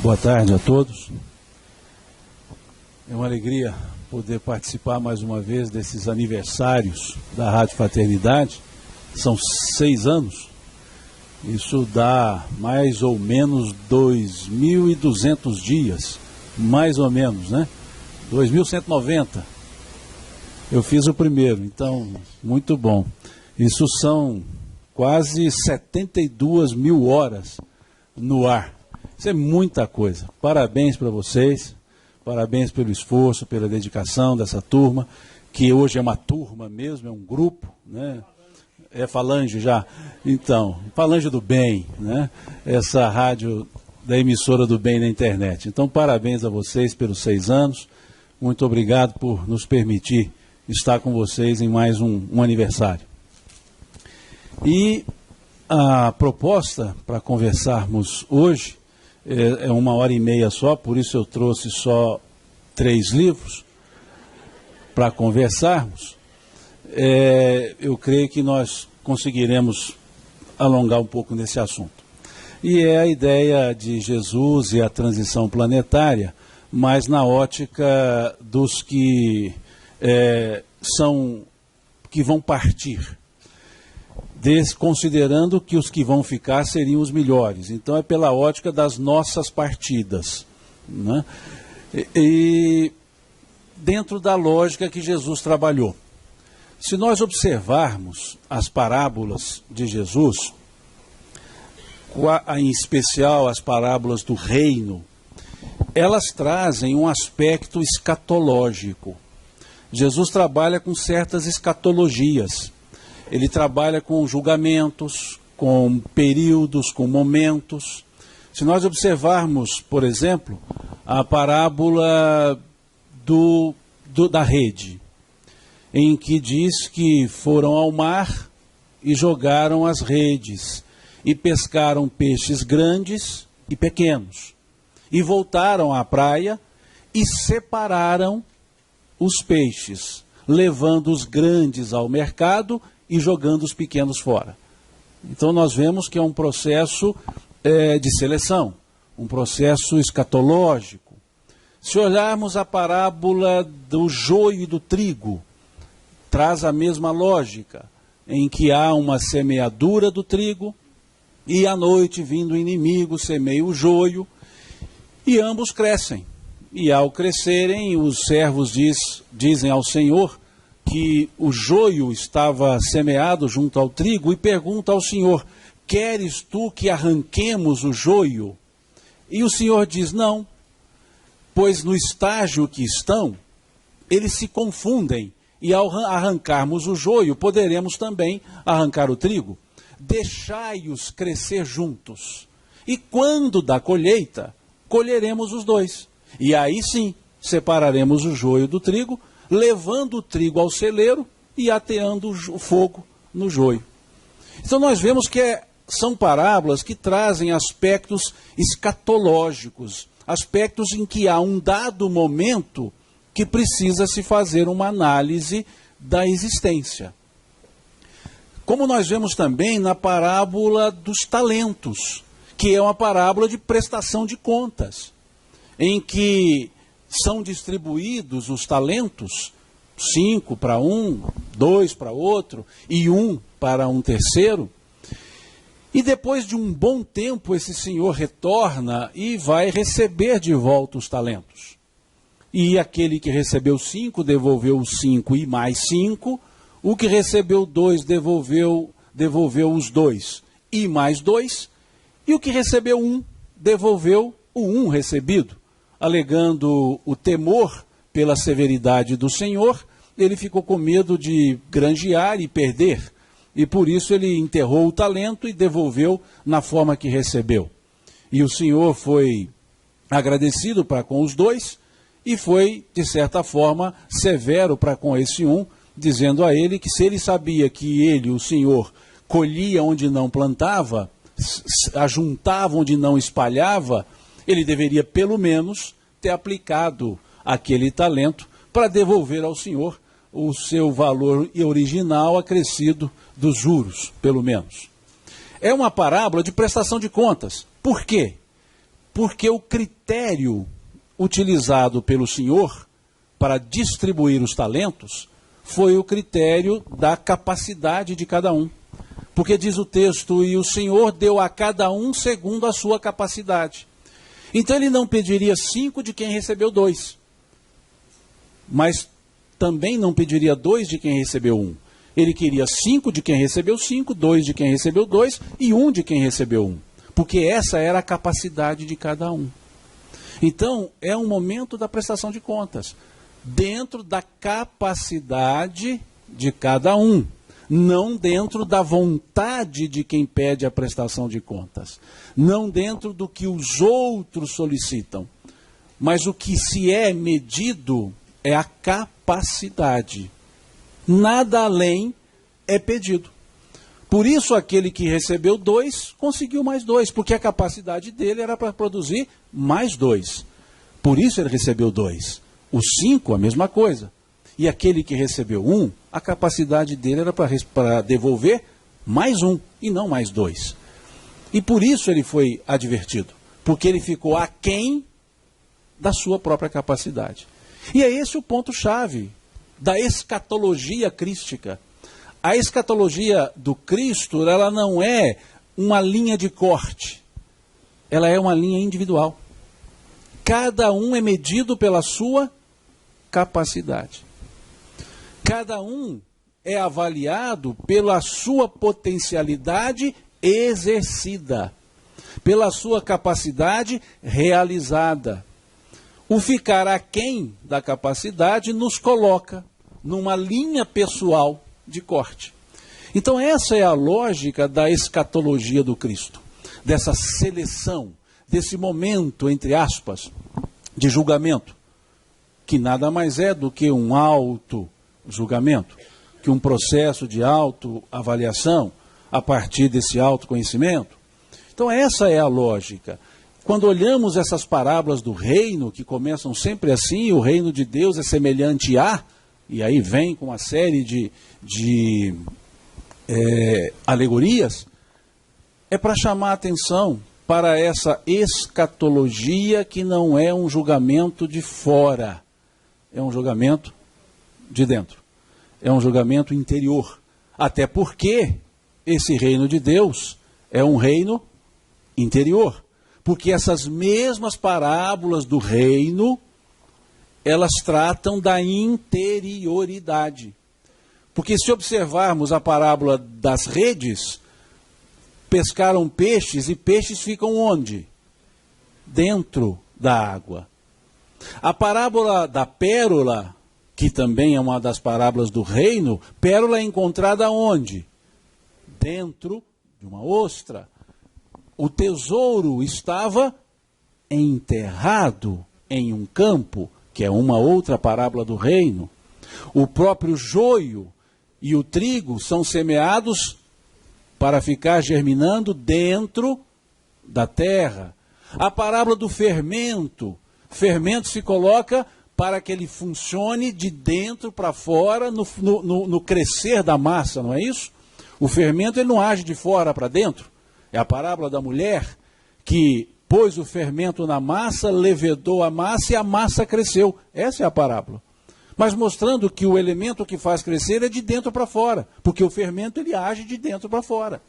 Boa tarde a todos. É uma alegria poder participar mais uma vez desses aniversários da Rádio Fraternidade. São 6 anos. Isso dá mais ou menos 2.200 dias, mais ou menos, né? 2.190. Eu fiz o primeiro, então, muito bom. Isso são quase 72 mil horas no ar. Isso é muita coisa. Parabéns para vocês, parabéns pelo esforço, pela dedicação dessa turma, que hoje é uma turma mesmo, é um grupo, né? É Falange já. Então, Falange do Bem, né? Essa rádio da emissora do bem na internet. Então, parabéns a vocês pelos 6 anos. Muito obrigado por nos permitir estar com vocês em mais um aniversário. E a proposta para conversarmos hoje é 1h30 só, por isso eu trouxe só 3 livros para conversarmos. Eu creio que nós conseguiremos alongar um pouco nesse assunto. E é a ideia de Jesus e a transição planetária, mas na ótica dos que que vão partir, considerando que os que vão ficar seriam os melhores. Então é pela ótica das nossas partidas, né? E dentro da lógica que Jesus trabalhou. Se nós observarmos as parábolas de Jesus, em especial as parábolas do reino, elas trazem um aspecto escatológico. Jesus trabalha com certas escatologias. Ele trabalha com julgamentos, com períodos, com momentos. Se nós observarmos, por exemplo, a parábola da rede, em que diz que foram ao mar e jogaram as redes, e pescaram peixes grandes e pequenos, e voltaram à praia e separaram os peixes, levando os grandes ao mercado e jogando os pequenos fora. Então nós vemos que é um processo de seleção, um processo escatológico. Se olharmos a parábola do joio e do trigo, traz a mesma lógica, em que há uma semeadura do trigo, e à noite, vindo o inimigo, semeia o joio, e ambos crescem. E ao crescerem, os servos dizem ao Senhor que o joio estava semeado junto ao trigo, e pergunta ao Senhor: queres tu que arranquemos o joio? E o Senhor diz: não, pois no estágio que estão, eles se confundem, e ao arrancarmos o joio, poderemos também arrancar o trigo. Deixai-os crescer juntos, e quando da colheita, colheremos os dois. E aí sim, separaremos o joio do trigo, levando o trigo ao celeiro e ateando o fogo no joio. Então nós vemos que são parábolas que trazem aspectos escatológicos, aspectos em que há um dado momento que precisa se fazer uma análise da existência. Como nós vemos também na parábola dos talentos, que é uma parábola de prestação de contas, em que são distribuídos os talentos, 5 para um, 2 para outro, e 1 para um terceiro. E depois de um bom tempo, esse senhor retorna e vai receber de volta os talentos. E aquele que recebeu 5, devolveu os 5 e mais 5. O que recebeu 2, devolveu os 2 e mais 2. E o que recebeu 1, devolveu o 1 recebido. Alegando o temor pela severidade do Senhor, ele ficou com medo de granjear e perder. E por isso ele enterrou o talento e devolveu na forma que recebeu. E o Senhor foi agradecido para com os 2 e foi, de certa forma, severo para com esse 1, dizendo a ele que se ele sabia que ele, o Senhor, colhia onde não plantava, ajuntava onde não espalhava, ele deveria pelo menos ter aplicado aquele talento para devolver ao Senhor o seu valor original acrescido dos juros, pelo menos. É uma parábola de prestação de contas. Por quê? Porque o critério utilizado pelo Senhor para distribuir os talentos foi o critério da capacidade de cada um. Porque diz o texto, e o Senhor deu a cada um segundo a sua capacidade. Então ele não pediria 5 de quem recebeu 2. Mas também não pediria 2 de quem recebeu 1. Ele queria 5 de quem recebeu 5, 2 de quem recebeu 2 e 1 de quem recebeu 1. Porque essa era a capacidade de cada um. Então, é um momento da prestação de contas, dentro da capacidade de cada um, não dentro da vontade de quem pede a prestação de contas, não dentro do que os outros solicitam, mas o que se é medido é a capacidade. Nada além é pedido. Por isso aquele que recebeu 2, conseguiu mais 2, porque a capacidade dele era para produzir mais 2. Por isso ele recebeu 2. Os 5, a mesma coisa. E aquele que recebeu 1, a capacidade dele era para devolver mais 1 e não mais 2. E por isso ele foi advertido, porque ele ficou aquém da sua própria capacidade. E é esse o ponto-chave da escatologia crística. A escatologia do Cristo, ela não é uma linha de corte, ela é uma linha individual. Cada um é medido pela sua capacidade. Cada um é avaliado pela sua potencialidade exercida, pela sua capacidade realizada. O ficar aquém da capacidade nos coloca numa linha pessoal de corte. Então essa é a lógica da escatologia do Cristo, dessa seleção, desse momento, entre aspas, de julgamento, que nada mais é do que um auto-julgamento, que um processo de autoavaliação a partir desse autoconhecimento. Então essa é a lógica. Quando olhamos essas parábolas do reino, que começam sempre assim, o reino de Deus é semelhante a, e aí vem com uma série de alegorias, é para chamar a atenção para essa escatologia que não é um julgamento de fora, é um julgamento de dentro, é um julgamento interior. Até porque esse reino de Deus é um reino interior. Porque essas mesmas parábolas do reino, elas tratam da interioridade. Porque se observarmos a parábola das redes, pescaram peixes e peixes ficam onde? Dentro da água. A parábola da pérola, que também é uma das parábolas do reino, pérola é encontrada onde? Dentro de uma ostra. O tesouro estava enterrado em um campo, que é uma outra parábola do reino. O próprio joio e o trigo são semeados para ficar germinando dentro da terra. A parábola do fermento, fermento se coloca para que ele funcione de dentro para fora no crescer da massa, não é isso? O fermento ele não age de fora para dentro. É a parábola da mulher que pôs o fermento na massa, levedou a massa e a massa cresceu. Essa é a parábola. Mas mostrando que o elemento que faz crescer é de dentro para fora, porque o fermento ele age de dentro para fora.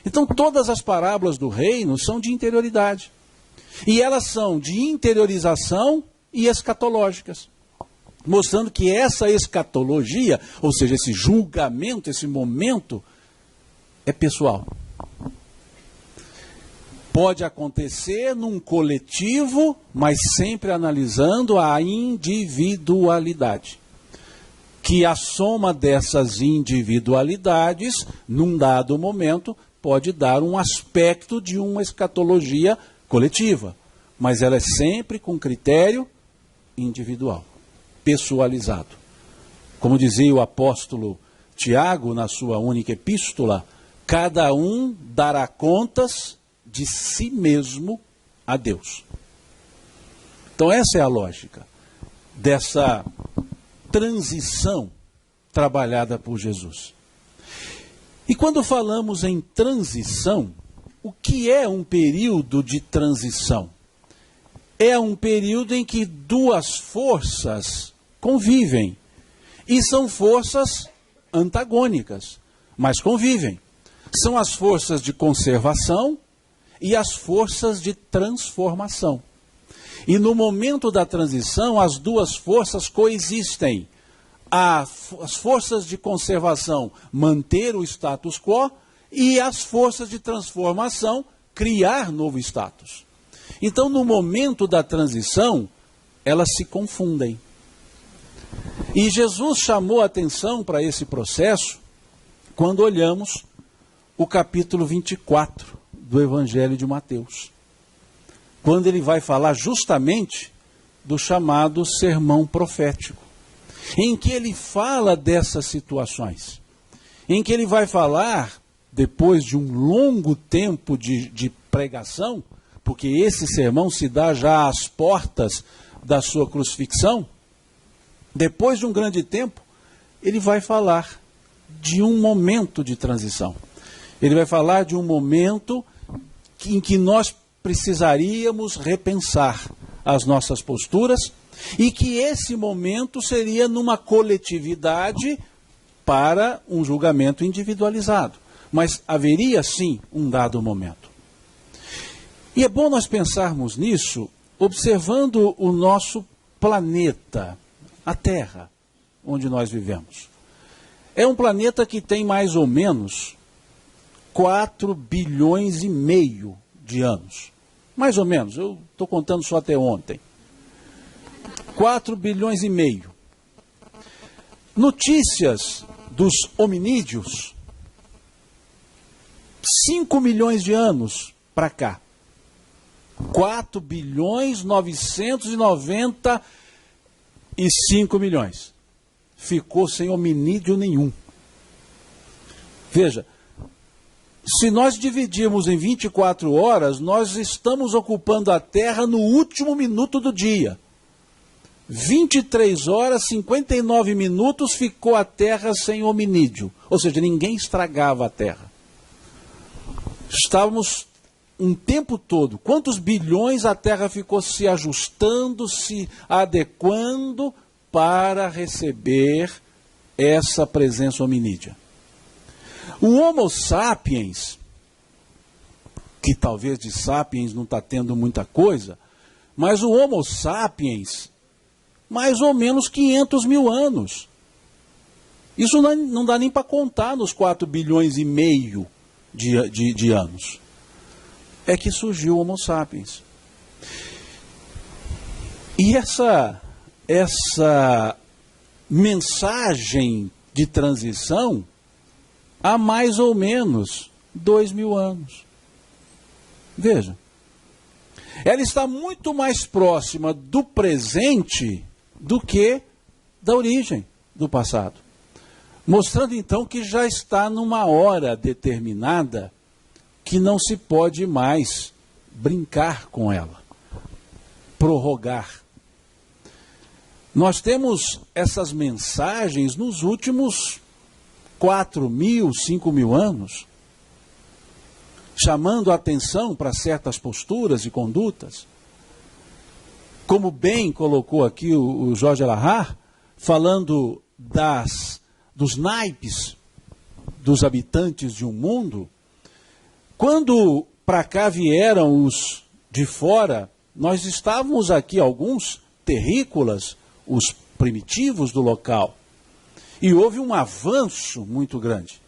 Então todas as parábolas do reino são de interioridade. E elas são de interiorização e escatológicas. Mostrando que essa escatologia, ou seja, esse julgamento, esse momento, é pessoal. Pode acontecer num coletivo, mas sempre analisando a individualidade. Que a soma dessas individualidades, num dado momento, pode dar um aspecto de uma escatologia coletiva. Mas ela é sempre com critério individual, pessoalizado. Como dizia o apóstolo Tiago na sua única epístola, cada um dará contas de si mesmo a Deus. Então essa é a lógica dessa transição trabalhada por Jesus. E quando falamos em transição, o que é um período de transição? é um período em que duas forças convivem. E são forças antagônicas, mas convivem. São as forças de conservação e as forças de transformação. E no momento da transição, as duas forças coexistem. As forças de conservação manter o status quo e as forças de transformação criar novo status. Então, no momento da transição, elas se confundem. E Jesus chamou a atenção para esse processo quando olhamos o capítulo 24 do Evangelho de Mateus. Quando ele vai falar justamente do chamado sermão profético, em que ele fala dessas situações, em que ele vai falar, depois de um longo tempo de pregação, porque esse sermão se dá já às portas da sua crucifixão, depois de um grande tempo, ele vai falar de um momento de transição. Ele vai falar de um momento em que nós precisaríamos repensar as nossas posturas e que esse momento seria numa coletividade para um julgamento individualizado. Mas haveria sim um dado momento. E é bom nós pensarmos nisso observando o nosso planeta, a Terra, onde nós vivemos. É um planeta que tem mais ou menos 4 bilhões e meio de anos. Mais ou menos, eu estou contando só até ontem. 4 bilhões e meio. Notícias dos hominídeos, 5 milhões de anos para cá. 4 bilhões 995 milhões. Ficou sem hominídeo nenhum. Veja, se nós dividirmos em 24 horas, nós estamos ocupando a Terra no último minuto do dia. 23 horas, 59 minutos ficou a Terra sem hominídeo. Ou seja, ninguém estragava a Terra. Estávamos um tempo todo. Quantos bilhões a Terra ficou se ajustando, se adequando para receber essa presença hominídea? O Homo sapiens, que talvez de sapiens não está tendo muita coisa, mas o Homo sapiens, mais ou menos 500 mil anos. Isso não dá nem para contar nos 4 bilhões e meio de anos. É que surgiu o Homo sapiens. E essa mensagem de transição há mais ou menos 2.000 anos. Veja, ela está muito mais próxima do presente do que da origem do passado. Mostrando então que já está numa hora determinada que não se pode mais brincar com ela, prorrogar. Nós temos essas mensagens nos últimos 4.000, 5.000 anos, chamando a atenção para certas posturas e condutas. Como bem colocou aqui o Jorge Alahar, falando dos naipes dos habitantes de um mundo, quando para cá vieram os de fora, nós estávamos aqui, alguns terrícolas, os primitivos do local. E houve um avanço muito grande.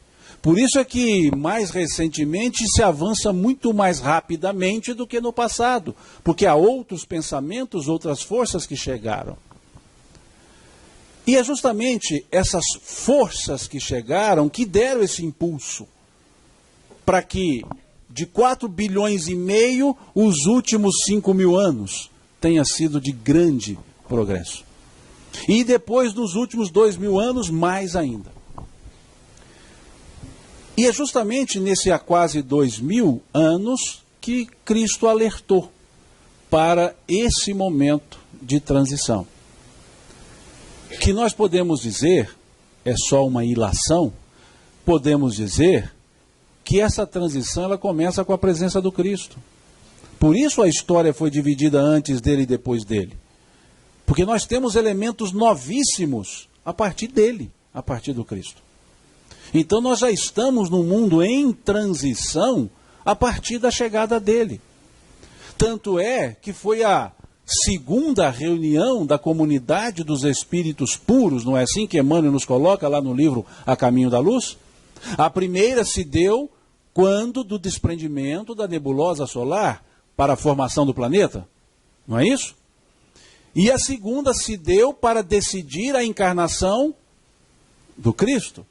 Por isso é que, mais recentemente, se avança muito mais rapidamente do que no passado. Porque há outros pensamentos, outras forças que chegaram. E é justamente essas forças que chegaram que deram esse impulso para que, de 4 bilhões e meio, os últimos 5.000 anos tenha sido de grande progresso. E depois dos últimos 2.000 anos, mais ainda. E é justamente nesse há quase 2.000 anos que Cristo alertou para esse momento de transição. Que nós podemos dizer, é só uma ilação, podemos dizer que essa transição ela começa com a presença do Cristo. Por isso a história foi dividida antes dele e depois dele. Porque nós temos elementos novíssimos a partir dele, a partir do Cristo. Então nós já estamos num mundo em transição a partir da chegada dele. Tanto é que foi a segunda reunião da comunidade dos espíritos puros, não é assim que Emmanuel nos coloca lá no livro A Caminho da Luz? A primeira se deu quando do desprendimento da nebulosa solar para a formação do planeta, não é isso? E a segunda se deu para decidir a encarnação do Cristo.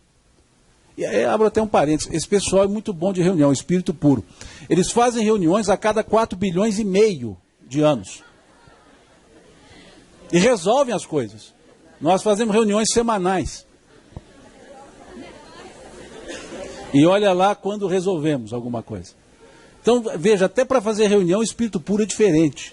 E aí abro até um parênteses, esse pessoal é muito bom de reunião, espírito puro. Eles fazem reuniões a cada 4,5 bilhões de anos. E resolvem as coisas. Nós fazemos reuniões semanais. E olha lá quando resolvemos alguma coisa. Então, veja, até para fazer reunião, o espírito puro é diferente.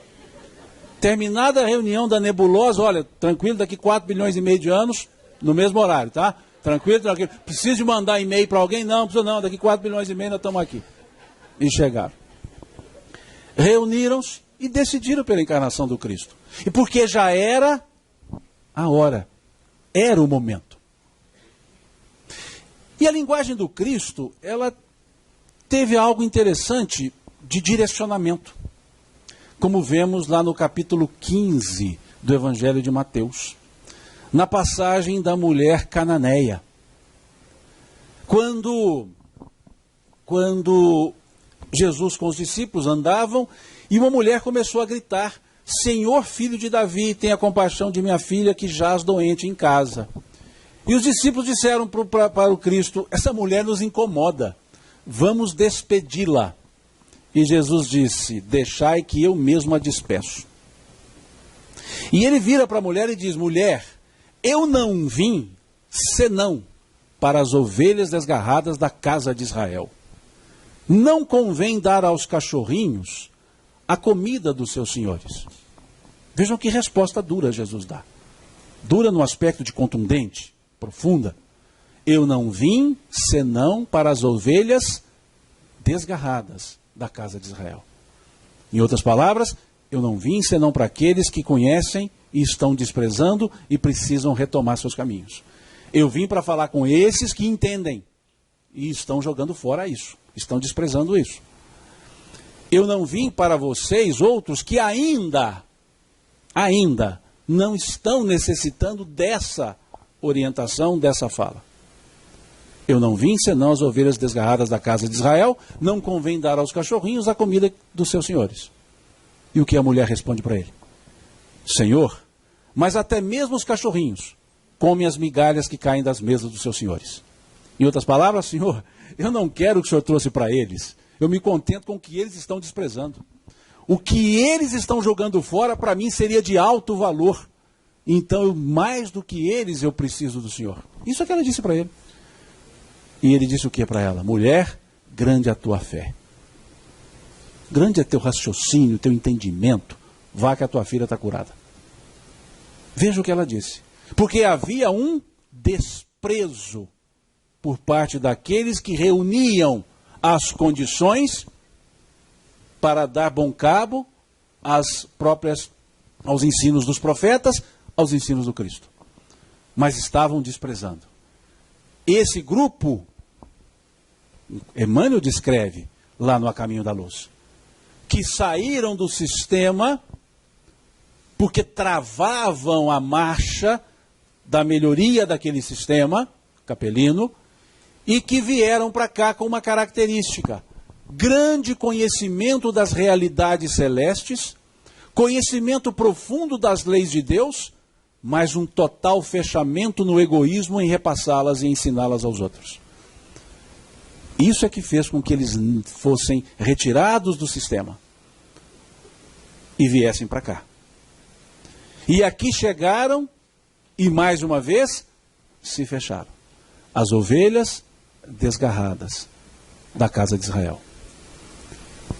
Terminada a reunião da nebulosa, olha, tranquilo, daqui 4,5 bilhões de anos, no mesmo horário, tá? Tranquilo, tranquilo. Preciso de mandar e-mail para alguém? Não, precisa não, daqui 4,5 bilhões nós estamos aqui. E chegaram. Reuniram-se e decidiram pela encarnação do Cristo. E porque já era a hora, era o momento. E a linguagem do Cristo, ela teve algo interessante de direcionamento, como vemos lá no capítulo 15 do Evangelho de Mateus, na passagem da mulher cananeia. Quando Jesus com os discípulos andavam e uma mulher começou a gritar: Senhor, filho de Davi, tenha compaixão de minha filha que jaz doente em casa. E os discípulos disseram para o Cristo: essa mulher nos incomoda, vamos despedi-la. E Jesus disse: deixai que eu mesmo a despeço. E ele vira para a mulher e diz: mulher, eu não vim senão para as ovelhas desgarradas da casa de Israel. Não convém dar aos cachorrinhos a comida dos seus senhores. Vejam que resposta dura Jesus dá. Dura no aspecto de contundente, profunda. Eu não vim senão para as ovelhas desgarradas da casa de Israel. Em outras palavras, eu não vim senão para aqueles que conhecem e estão desprezando e precisam retomar seus caminhos. Eu vim para falar com esses que entendem e estão jogando fora isso, estão desprezando isso. Eu não vim para vocês, outros, que ainda não estão necessitando dessa orientação, dessa fala. Eu não vim senão as ovelhas desgarradas da casa de Israel, não convém dar aos cachorrinhos a comida dos seus senhores. E o que a mulher responde para ele? Senhor, mas até mesmo os cachorrinhos comem as migalhas que caem das mesas dos seus senhores. Em outras palavras, Senhor, eu não quero o que o Senhor trouxe para eles. Eu me contento com o que eles estão desprezando. O que eles estão jogando fora, para mim, seria de alto valor. Então, mais do que eles, eu preciso do Senhor. Isso é o que ela disse para ele. E ele disse o que para ela? Mulher, grande é a tua fé. Grande é teu raciocínio, teu entendimento. Vá que a tua filha está curada. Veja o que ela disse. Porque havia um desprezo por parte daqueles que reuniam as condições para dar bom cabo aos ensinos dos profetas, aos ensinos do Cristo. Mas estavam desprezando. Esse grupo, Emmanuel descreve lá no A Caminho da Luz, que saíram do sistema porque travavam a marcha da melhoria daquele sistema capelino e que vieram para cá com uma característica: grande conhecimento das realidades celestes, conhecimento profundo das leis de Deus, mas um total fechamento no egoísmo em repassá-las e ensiná-las aos outros. Isso é que fez com que eles fossem retirados do sistema e viessem para cá. E aqui chegaram e mais uma vez se fecharam. As ovelhas desgarradas da casa de Israel.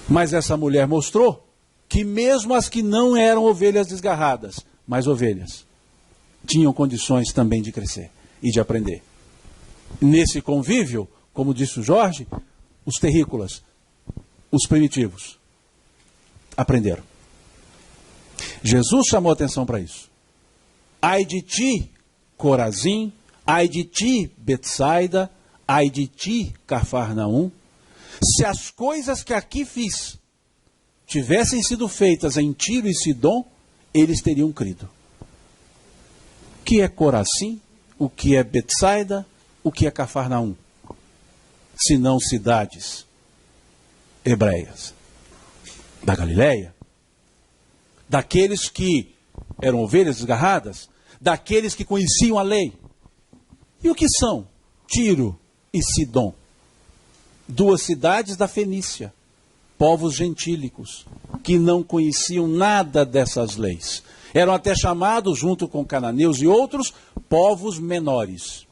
Mas essa mulher mostrou que mesmo as que não eram ovelhas desgarradas, mas ovelhas, tinham condições também de crescer e de aprender. Nesse convívio, como disse o Jorge, os terrícolas, os primitivos, aprenderam. Jesus chamou atenção para isso. Ai de ti, Corazim, ai de ti, Betsaida, ai de ti, Cafarnaum, se as coisas que aqui fiz tivessem sido feitas em Tiro e Sidom, eles teriam crido. O que é Corazim? O que é Betsaida? O que é Cafarnaum? Se não cidades hebreias da Galileia, daqueles que eram ovelhas desgarradas, daqueles que conheciam a lei. E o que são Tiro e Sidom? Duas cidades da Fenícia, povos gentílicos, que não conheciam nada dessas leis. Eram até chamados, junto com cananeus e outros, povos menores.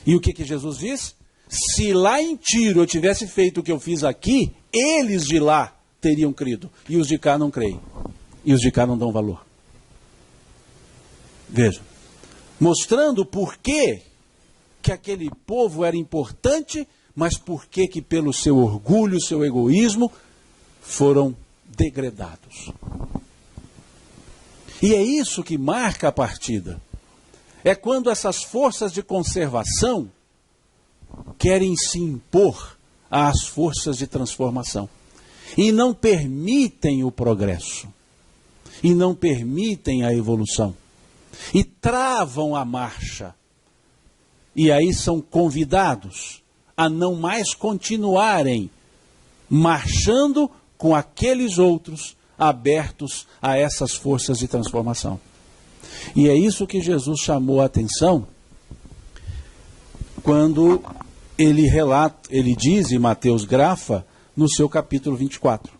E o que Jesus diz? Se lá em Tiro eu tivesse feito o que eu fiz aqui, eles de lá teriam crido. E os de cá não creem. E os de cá não dão valor. Veja, mostrando por que aquele povo era importante, mas por que pelo seu orgulho, seu egoísmo, foram degradados. E é isso que marca a partida. É quando essas forças de conservação querem se impor às forças de transformação. E não permitem o progresso. E não permitem a evolução. E travam a marcha. E aí são convidados a não mais continuarem marchando com aqueles outros abertos a essas forças de transformação. E é isso que Jesus chamou a atenção quando ele relata, ele diz, e Mateus grafa, no seu capítulo 24.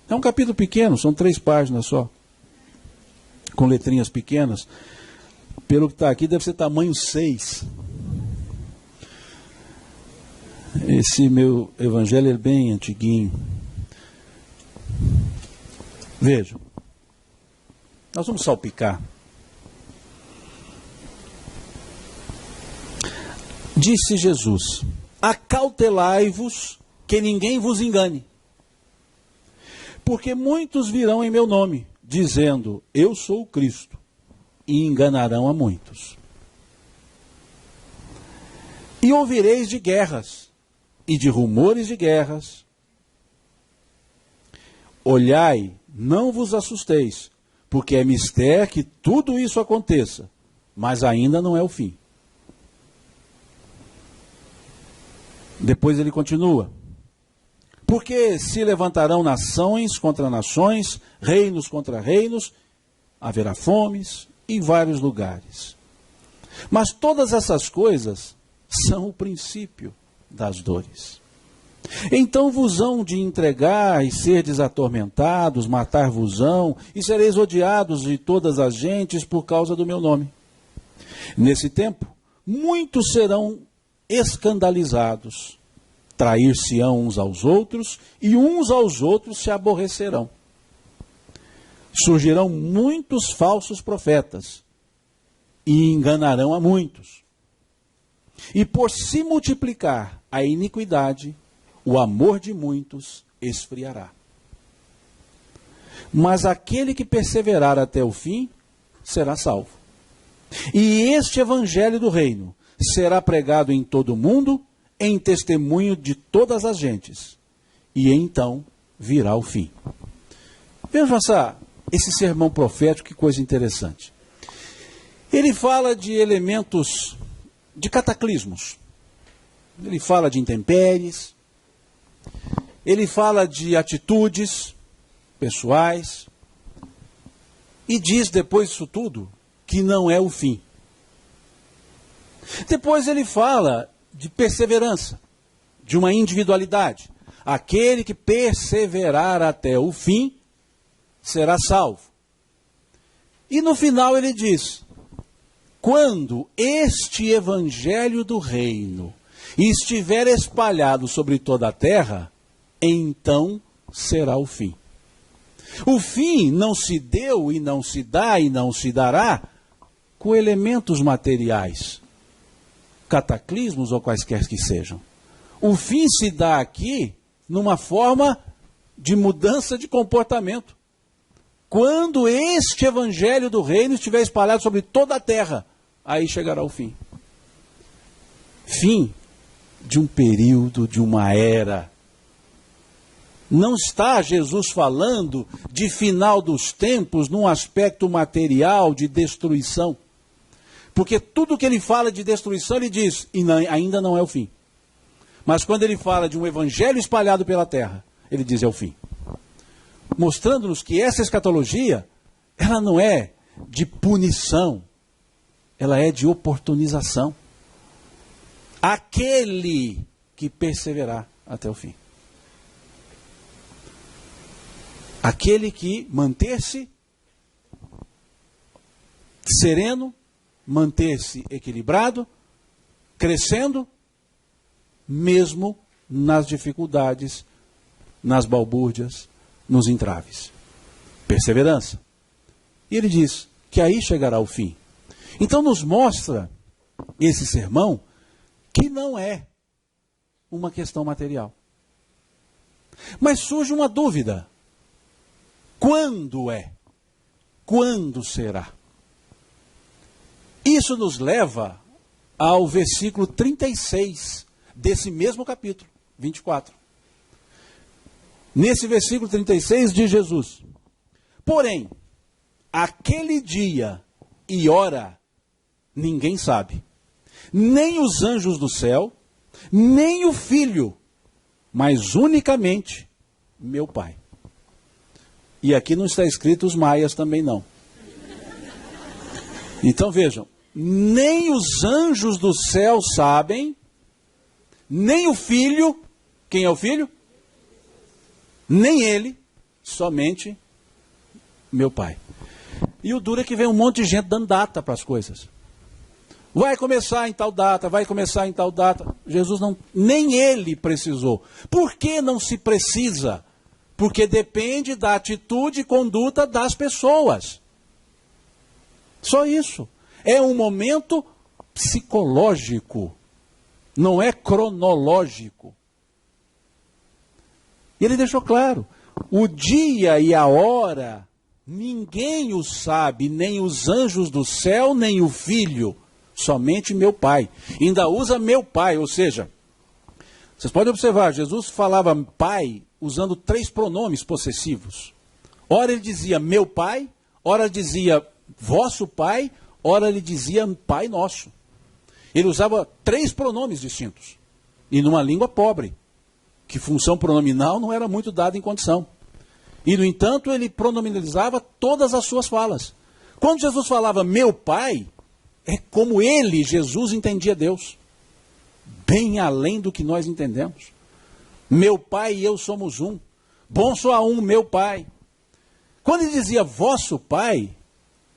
É um capítulo pequeno, são 3 páginas só, com letrinhas pequenas. Pelo que está aqui, deve ser tamanho 6. Esse meu evangelho é bem antiguinho. Vejam, nós vamos salpicar. Disse Jesus: acautelai-vos que ninguém vos engane, porque muitos virão em meu nome, dizendo, eu sou o Cristo, e enganarão a muitos. E ouvireis de guerras, e de rumores de guerras. Olhai, não vos assusteis, porque é mister que tudo isso aconteça, mas ainda não é o fim. Depois ele continua. Porque se levantarão nações contra nações, reinos contra reinos, haverá fomes em vários lugares. Mas todas essas coisas são o princípio das dores. Então vos hão de entregar e serdes atormentados, matar-vos-ão, e sereis odiados de todas as gentes por causa do meu nome. Nesse tempo, muitos serão escandalizados, trair-se-ão uns aos outros, e uns aos outros se aborrecerão. Surgirão muitos falsos profetas, e enganarão a muitos. E por se multiplicar a iniquidade, o amor de muitos esfriará. Mas aquele que perseverar até o fim, será salvo. E este evangelho do reino será pregado em todo o mundo, em testemunho de todas as gentes. E então virá o fim. Vejam esse sermão profético, que coisa interessante. Ele fala de elementos, de cataclismos. Ele fala de intempéries. Ele fala de atitudes pessoais. E diz, depois disso tudo, que não é o fim. Depois ele fala de perseverança, de uma individualidade. Aquele que perseverar até o fim será salvo. E no final ele diz, quando este evangelho do reino estiver espalhado sobre toda a terra, então será o fim. O fim não se deu e não se dá e não se dará com elementos materiais, cataclismos ou quaisquer que sejam. O fim se dá aqui numa forma de mudança de comportamento. Quando este evangelho do reino estiver espalhado sobre toda a terra, aí chegará o fim. Fim de um período, de uma era. Não está Jesus falando de final dos tempos num aspecto material de destruição. Porque tudo que ele fala de destruição, ele diz, e não, ainda não é o fim. Mas quando ele fala de um evangelho espalhado pela terra, ele diz, é o fim. Mostrando-nos que essa escatologia, ela não é de punição, ela é de oportunização. Aquele que perseverar até o fim. Aquele que manter-se sereno, manter-se equilibrado, crescendo, mesmo nas dificuldades, nas balbúrdias, nos entraves. Perseverança. E ele diz que aí chegará o fim. Então nos mostra esse sermão que não é uma questão material. Mas surge uma dúvida. Quando é? Quando será? Isso nos leva ao versículo 36 desse mesmo capítulo, 24. Nesse versículo 36 diz Jesus: porém, aquele dia e hora ninguém sabe, nem os anjos do céu, nem o Filho, mas unicamente meu Pai. E aqui não está escrito os maias também não. Então vejam, nem os anjos do céu sabem, nem o Filho, quem é o Filho? Nem ele, somente meu Pai. E o duro é que vem um monte de gente dando data para as coisas. Vai começar em tal data, vai começar em tal data. Jesus não, nem ele precisou. Por que não se precisa? Porque depende da atitude e conduta das pessoas. Só isso. É um momento psicológico, não é cronológico. E ele deixou claro, o dia e a hora, ninguém o sabe, nem os anjos do céu, nem o Filho, somente meu Pai. Ainda usa meu Pai, ou seja, vocês podem observar, Jesus falava Pai usando 3 pronomes possessivos. Ora ele dizia meu Pai, ora ele dizia vosso Pai, ora ele dizia Pai nosso. Ele usava 3 pronomes distintos, e numa língua pobre, que função pronominal não era muito dada em condição. E, no entanto, ele pronominalizava todas as suas falas. Quando Jesus falava meu Pai, é como ele, Jesus, entendia Deus. Bem além do que nós entendemos. Meu Pai e eu somos um. Bom só há um, meu Pai. Quando ele dizia vosso Pai,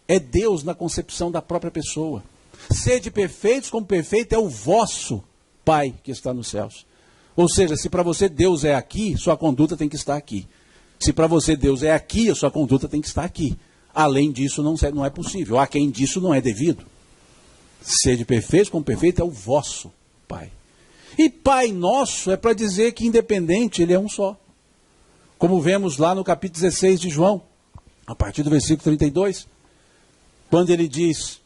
é Deus na concepção da própria pessoa. Sede perfeitos como perfeito é o vosso Pai que está nos céus. Ou seja, se para você Deus é aqui, sua conduta tem que estar aqui. Se para você Deus é aqui, a sua conduta tem que estar aqui. Além disso, não é possível. A quem disso não é devido. Sede perfeitos como perfeito é o vosso Pai. E Pai nosso é para dizer que independente, ele é um só. Como vemos lá no capítulo 16 de João, a partir do versículo 32, quando ele diz: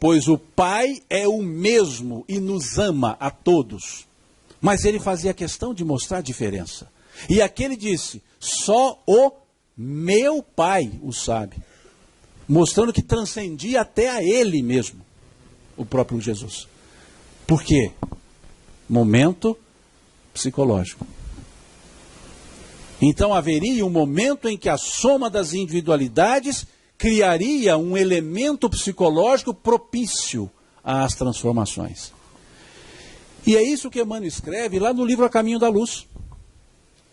pois o Pai é o mesmo e nos ama a todos. Mas ele fazia questão de mostrar a diferença. E aquele disse, só o meu Pai o sabe. Mostrando que transcendia até a ele mesmo, o próprio Jesus. Por quê? Momento psicológico. Então haveria um momento em que a soma das individualidades criaria um elemento psicológico propício às transformações. E é isso que Emmanuel escreve lá no livro A Caminho da Luz.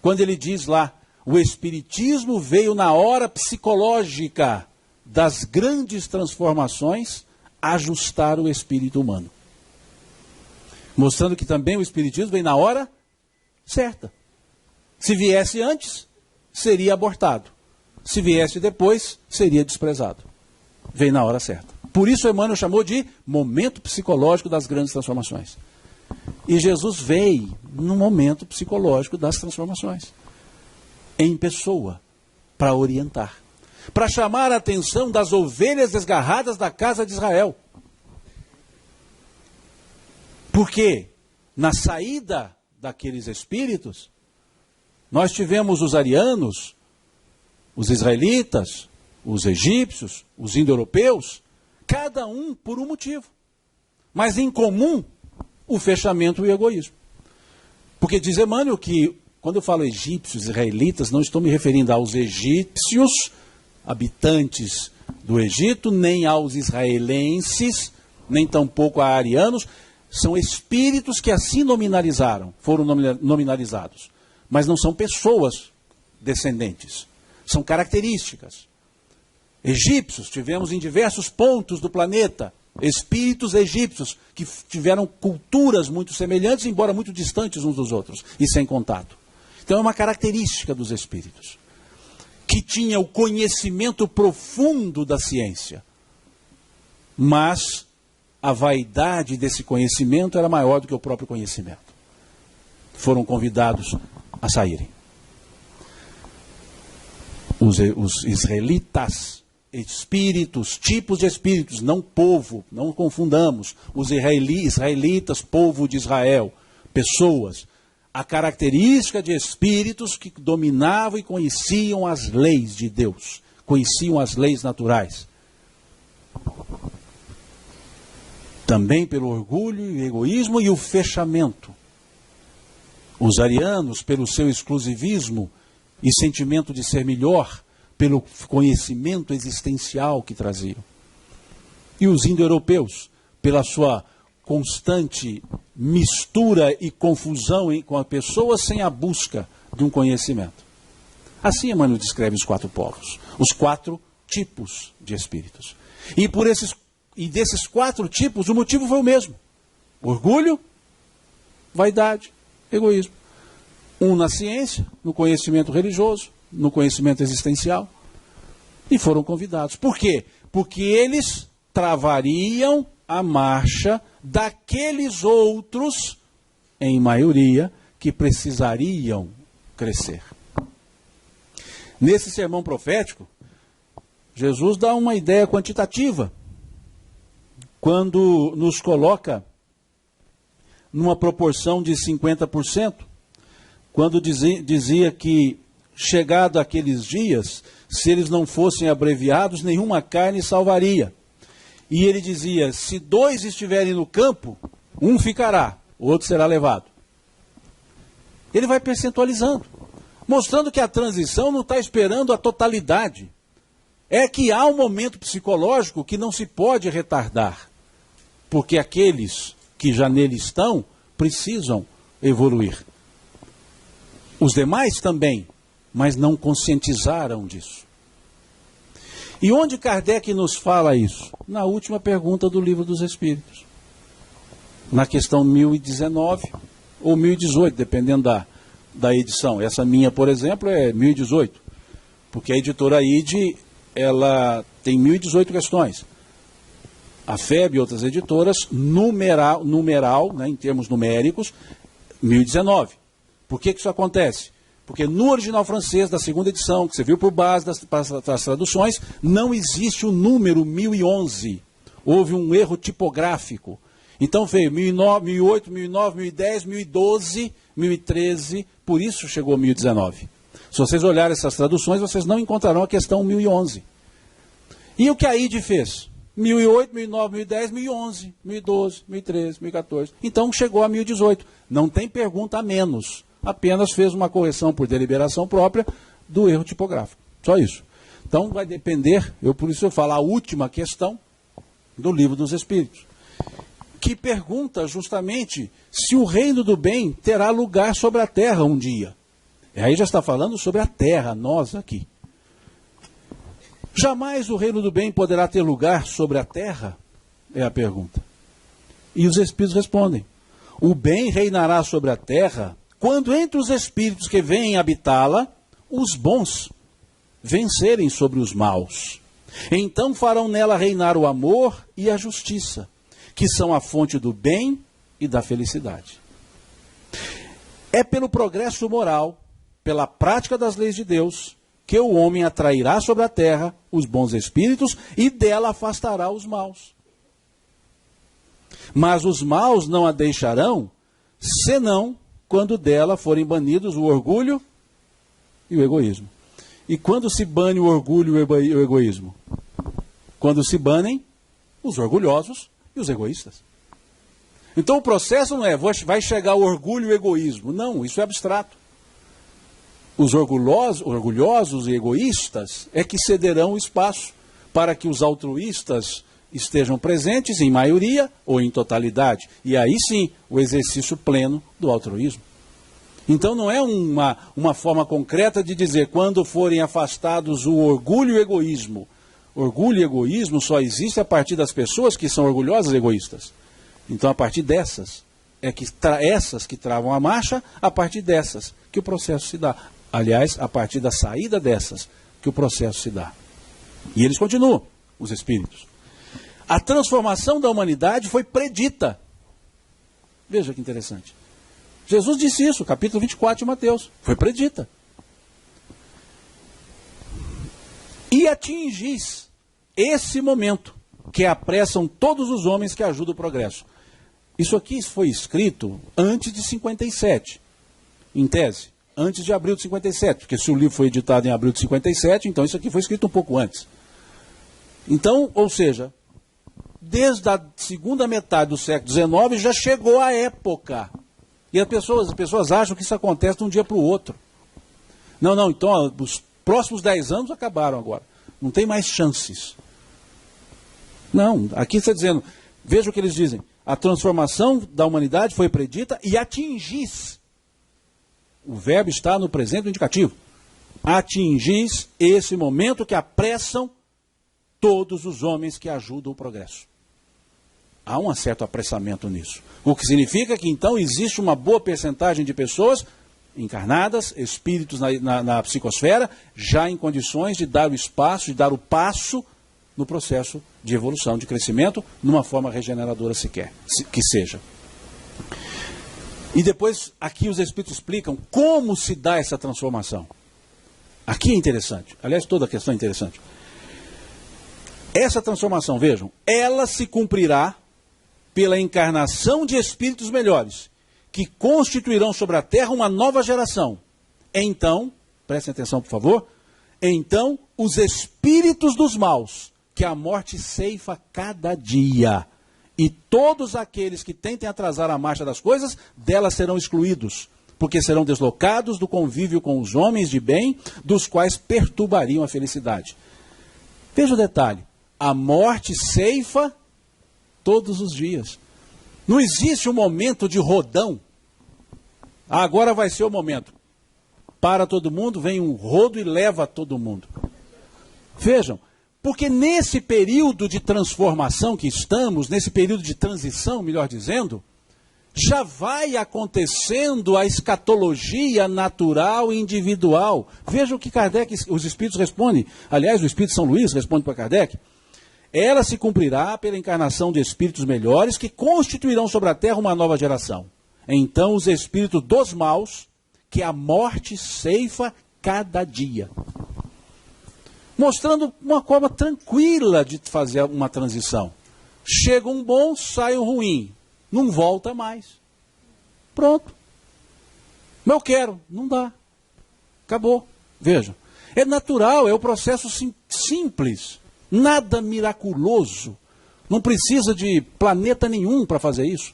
Quando ele diz lá, o Espiritismo veio na hora psicológica das grandes transformações ajustar o espírito humano. Mostrando que também o Espiritismo vem na hora certa. Se viesse antes, seria abortado. Se viesse depois, seria desprezado. Vem na hora certa. Por isso Emmanuel chamou de momento psicológico das grandes transformações. E Jesus veio no momento psicológico das transformações. em pessoa para orientar, para chamar a atenção das ovelhas desgarradas da casa de Israel. Porque na saída daqueles espíritos, nós tivemos os arianos, os israelitas, os egípcios, os indo-europeus, cada um por um motivo. Mas em comum, o fechamento e o egoísmo. Porque diz Emmanuel que, quando eu falo egípcios, israelitas, não estou me referindo aos egípcios, habitantes do Egito, nem aos israelenses, nem tampouco a arianos. São espíritos que assim nominalizaram, foram nominalizados. Mas não são pessoas descendentes. São características. Egípcios, tivemos em diversos pontos do planeta, espíritos egípcios, que tiveram culturas muito semelhantes, embora muito distantes uns dos outros, e sem contato. Então é uma característica dos espíritos, que tinha o conhecimento profundo da ciência, mas a vaidade desse conhecimento era maior do que o próprio conhecimento. Foram convidados a saírem. Os israelitas, espíritos, tipos de espíritos, não povo, não confundamos. Os israelitas, povo de Israel, pessoas. A característica de espíritos que dominavam e conheciam as leis de Deus, conheciam as leis naturais. Também pelo orgulho e egoísmo e o fechamento. Os arianos, pelo seu exclusivismo e sentimento de ser melhor, pelo conhecimento existencial que traziam. E os indo-europeus, pela sua constante mistura e confusão com a pessoa sem a busca de um conhecimento. Assim Emmanuel descreve os 4 povos, os 4 tipos de espíritos. E desses 4 tipos, o motivo foi o mesmo. Orgulho, vaidade, egoísmo. Um na ciência, no conhecimento religioso, no conhecimento existencial. E foram convidados. Por quê? Porque eles travariam a marcha daqueles outros, em maioria, que precisariam crescer. Nesse sermão profético, Jesus dá uma ideia quantitativa, quando nos coloca numa proporção de 50%, quando dizia que, chegado aqueles dias, se eles não fossem abreviados, nenhuma carne salvaria. E ele dizia, se 2 estiverem no campo, um ficará, o outro será levado. Ele vai percentualizando, mostrando que a transição não está esperando a totalidade. É que há um momento psicológico que não se pode retardar, porque aqueles que já nele estão precisam evoluir. Os demais também, mas não conscientizaram disso. E onde Kardec nos fala isso? Na última pergunta do Livro dos Espíritos. Na questão 1019 ou 1018, dependendo da edição. Essa minha, por exemplo, é 1018. Porque a editora ID, ela tem 1018 questões. A FEB e outras editoras, numeral, né, em termos numéricos, 1019. Por que isso acontece? Porque no original francês da segunda edição, que você viu por base das traduções, não existe o número 1011. Houve um erro tipográfico. Então veio 1009, 1008, 1009, 1010, 1012, 1013, por isso chegou a 1019. Se vocês olharem essas traduções, vocês não encontrarão a questão 1011. E o que a ID fez? 1008, 1009, 1010, 1011, 1012, 1013, 1014. Então chegou a 1018. Não tem pergunta a menos. Apenas fez uma correção por deliberação própria do erro tipográfico. Só isso. Então vai depender, por isso eu falo a última questão do Livro dos Espíritos, que pergunta justamente se o reino do bem terá lugar sobre a terra um dia. E aí já está falando sobre a terra, nós aqui. Jamais o reino do bem poderá ter lugar sobre a terra? É a pergunta. E os Espíritos respondem, o bem reinará sobre a terra quando entre os espíritos que vêm habitá-la, os bons vencerem sobre os maus. Então farão nela reinar o amor e a justiça, que são a fonte do bem e da felicidade. É pelo progresso moral, pela prática das leis de Deus, que o homem atrairá sobre a terra os bons espíritos e dela afastará os maus. Mas os maus não a deixarão, senão quando dela forem banidos o orgulho e o egoísmo. E quando se bane o orgulho e o egoísmo? Quando se banem os orgulhosos e os egoístas. Então o processo não é, vai chegar o orgulho e o egoísmo. Não, isso é abstrato. Os orgulhosos e egoístas é que cederão o espaço para que os altruístas estejam presentes em maioria ou em totalidade. E aí sim, o exercício pleno do altruísmo. Então não é uma forma concreta de dizer quando forem afastados o orgulho e o egoísmo. Orgulho e egoísmo só existe a partir das pessoas que são orgulhosas e egoístas. Então a partir dessas, essas que travam a marcha, a partir dessas que o processo se dá. Aliás, a partir da saída dessas que o processo se dá. E eles continuam, os espíritos. A transformação da humanidade foi predita. Veja que interessante. Jesus disse isso, capítulo 24 de Mateus. Foi predita. E atingis esse momento que apressam todos os homens que ajudam o progresso. Isso aqui foi escrito antes de 57, em tese. Antes de abril de 57, porque se o livro foi editado em abril de 57, então isso aqui foi escrito um pouco antes. Então, ou seja, desde a segunda metade do século XIX já chegou a época. E as pessoas acham que isso acontece de um dia para o outro. Não, então os próximos 10 anos acabaram agora. Não tem mais chances. Não, aqui está dizendo, veja o que eles dizem. A transformação da humanidade foi predita e atingis. O verbo está no presente indicativo. Atingis esse momento que apressam todos os homens que ajudam o progresso. Há um certo apressamento nisso. O que significa que então existe uma boa percentagem de pessoas encarnadas, espíritos na psicosfera, já em condições de dar o espaço, de dar o passo no processo de evolução, de crescimento, numa forma regeneradora sequer, que seja. E depois, aqui os Espíritos explicam como se dá essa transformação. Aqui é interessante. Aliás, toda a questão é interessante. Essa transformação, vejam, ela se cumprirá pela encarnação de espíritos melhores, que constituirão sobre a Terra uma nova geração. Então, prestem atenção, por favor, então os espíritos dos maus, que a morte ceifa cada dia, e todos aqueles que tentem atrasar a marcha das coisas, delas serão excluídos, porque serão deslocados do convívio com os homens de bem, dos quais perturbariam a felicidade. Veja o detalhe, a morte ceifa todos os dias. Não existe um momento de rodão. Agora vai ser o momento. Para todo mundo, vem um rodo e leva todo mundo. Vejam, porque nesse período de transformação que estamos, nesse período de transição, melhor dizendo, já vai acontecendo a escatologia natural e individual. Veja o que Kardec, os Espíritos respondem. Aliás, o Espírito São Luís responde para Kardec. Ela se cumprirá pela encarnação de espíritos melhores que constituirão sobre a Terra uma nova geração. Então os espíritos dos maus, que a morte ceifa cada dia. Mostrando uma forma tranquila de fazer uma transição. Chega um bom, sai um ruim. Não volta mais. Pronto. Mas eu quero. Não dá. Acabou. Vejam. É natural, é o processo simples. Nada miraculoso. Não precisa de planeta nenhum para fazer isso.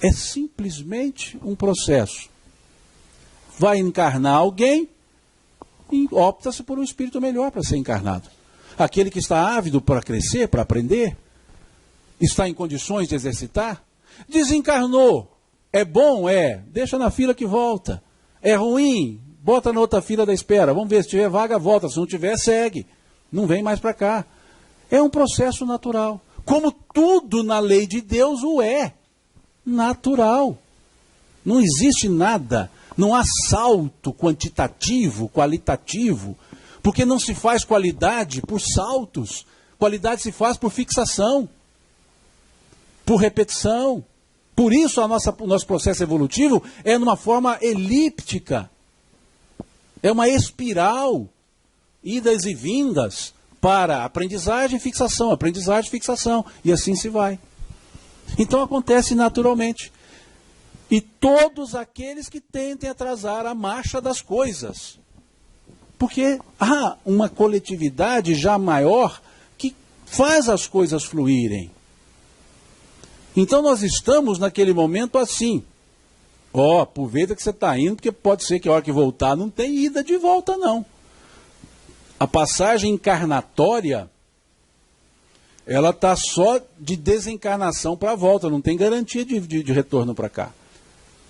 É simplesmente um processo. Vai encarnar alguém e opta-se por um espírito melhor para ser encarnado. Aquele que está ávido para crescer, para aprender, está em condições de exercitar, desencarnou. É bom? É. Deixa na fila que volta. É ruim? Bota na outra fila da espera. Vamos ver, se tiver vaga, volta. Se não tiver, segue. Não vem mais para cá. É um processo natural. Como tudo na lei de Deus o é. Natural. Não existe nada. Não há salto quantitativo, qualitativo. Porque não se faz qualidade por saltos. Qualidade se faz por fixação. Por repetição. Por isso o nosso processo evolutivo é numa forma elíptica. É uma espiral, idas e vindas, para aprendizagem e fixação, e assim se vai. Então acontece naturalmente. E todos aqueles que tentem atrasar a marcha das coisas. Porque há uma coletividade já maior que faz as coisas fluírem. Então nós estamos naquele momento assim. Aproveita que você está indo, porque pode ser que a hora que voltar não tem ida de volta não. A passagem encarnatória, ela está só de desencarnação para a volta, não tem garantia de retorno para cá.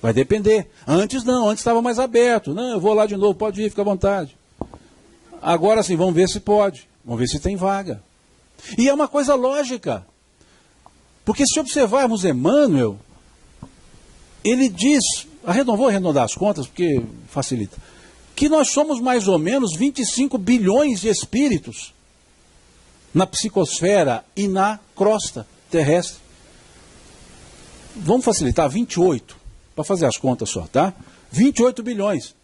Vai depender. Antes não, antes estava mais aberto. Não, eu vou lá de novo, pode ir, fica à vontade. Agora sim, vamos ver se pode. Vamos ver se tem vaga. E é uma coisa lógica. Porque se observarmos Emmanuel, ele diz, vou arredondar as contas porque facilita, que nós somos mais ou menos 25 bilhões de espíritos na psicosfera e na crosta terrestre. Vamos facilitar, 28, para fazer as contas só, tá? 28 bilhões.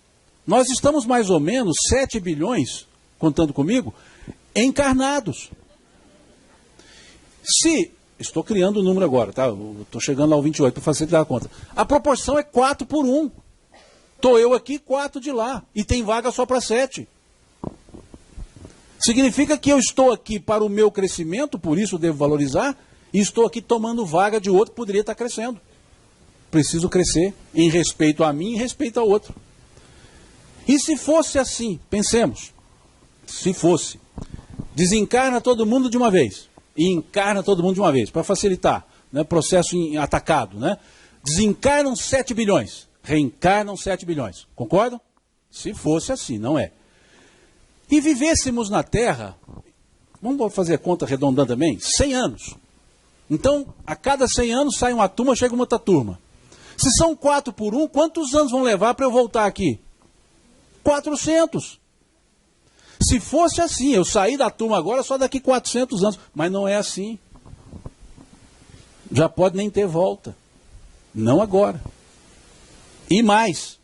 Nós estamos mais ou menos 7 bilhões, contando comigo, encarnados. Se, estou criando o número agora, tá? Estou chegando ao 28 para facilitar a conta. A proporção é 4 por 1. Estou eu aqui, 4 de lá. E tem vaga só para 7. Significa que eu estou aqui para o meu crescimento, por isso devo valorizar, e estou aqui tomando vaga de outro que poderia estar crescendo. Preciso crescer em respeito a mim e em respeito ao outro. E se fosse assim, pensemos, se fosse, desencarna todo mundo de uma vez, e encarna todo mundo de uma vez, para facilitar, né, processo atacado, né? Desencarnam 7 bilhões, reencarnam 7 bilhões, concordam? Se fosse assim, não é. E vivêssemos na Terra, vamos fazer a conta arredondando também, 100 anos. Então, a cada 100 anos sai uma turma, chega uma outra turma. Se são 4 por 1, quantos anos vão levar para eu voltar aqui? 400. Se fosse assim, eu sair da turma agora só daqui 400 anos. Mas não é assim. Já pode nem ter volta. Não agora. E mais,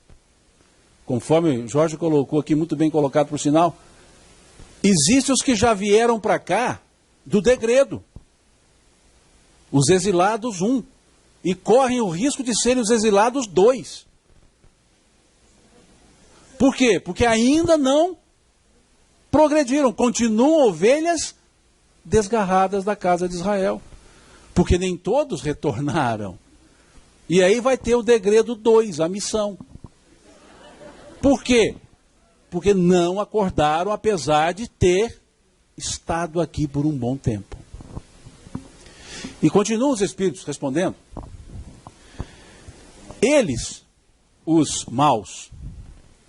conforme o Jorge colocou aqui, muito bem colocado por sinal, existem os que já vieram para cá do degredo. Os exilados 1. E correm o risco de serem os exilados 2. Por quê? Porque ainda não progrediram, continuam ovelhas desgarradas da casa de Israel. Porque nem todos retornaram. E aí vai ter o degredo 2, a missão. Por quê? Porque não acordaram, apesar de ter estado aqui por um bom tempo. E continuam os espíritos respondendo. Eles, os maus,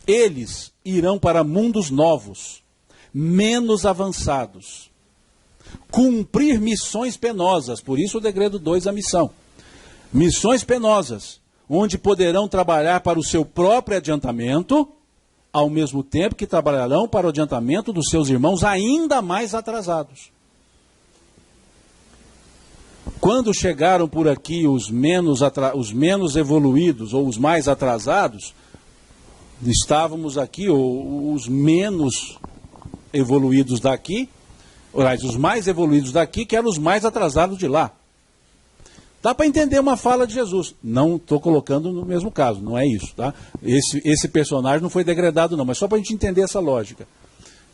eles irão para mundos novos, menos avançados, cumprir missões penosas, por isso o degredo 2, a missão. Missões penosas, onde poderão trabalhar para o seu próprio adiantamento, ao mesmo tempo que trabalharão para o adiantamento dos seus irmãos ainda mais atrasados. Quando chegaram por aqui os menos evoluídos ou os mais atrasados, estávamos aqui, ou os menos evoluídos daqui, os mais evoluídos daqui, que eram os mais atrasados de lá. Dá para entender uma fala de Jesus. Não estou colocando no mesmo caso, não é isso, tá? Esse personagem não foi degradado não, mas só para a gente entender essa lógica.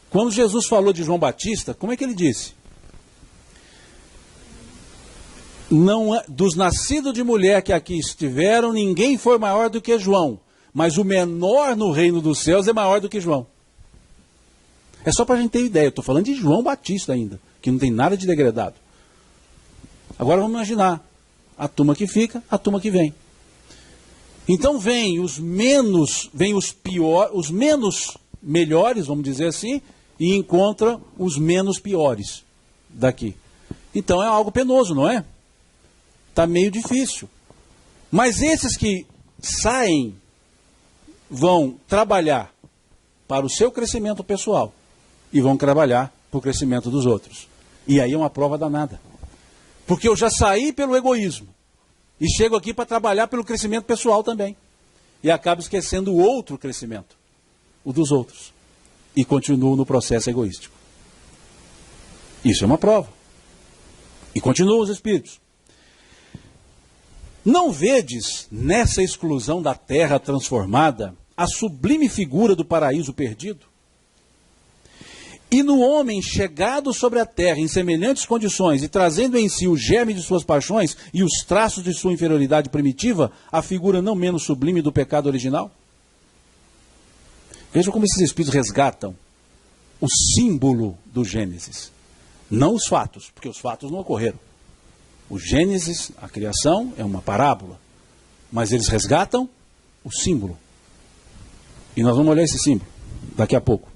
Quando Jesus falou de João Batista, como é que ele disse? Não, dos nascidos de mulher que aqui estiveram, ninguém foi maior do que João, mas o menor no reino dos céus é maior do que João. É só para a gente ter ideia, eu estou falando de João Batista ainda, que não tem nada de degradado. Agora vamos imaginar, a turma que fica, a turma que vem. Então vem os menos melhores, vamos dizer assim, e encontra os menos piores daqui. Então é algo penoso, não é? Está meio difícil. Mas esses que saem vão trabalhar para o seu crescimento pessoal e vão trabalhar para o crescimento dos outros. E aí é uma prova danada. Porque eu já saí pelo egoísmo. E chego aqui para trabalhar pelo crescimento pessoal também. E acabo esquecendo o outro crescimento, o dos outros. E continuo no processo egoístico. Isso é uma prova. E continuam os espíritos. Não vedes nessa exclusão da terra transformada a sublime figura do paraíso perdido? E no homem chegado sobre a terra em semelhantes condições e trazendo em si o germe de suas paixões e os traços de sua inferioridade primitiva, a figura não menos sublime do pecado original? Vejam como esses espíritos resgatam o símbolo do Gênesis. Não os fatos, porque os fatos não ocorreram. O Gênesis, a criação, é uma parábola. Mas eles resgatam o símbolo. E nós vamos olhar esse símbolo daqui a pouco.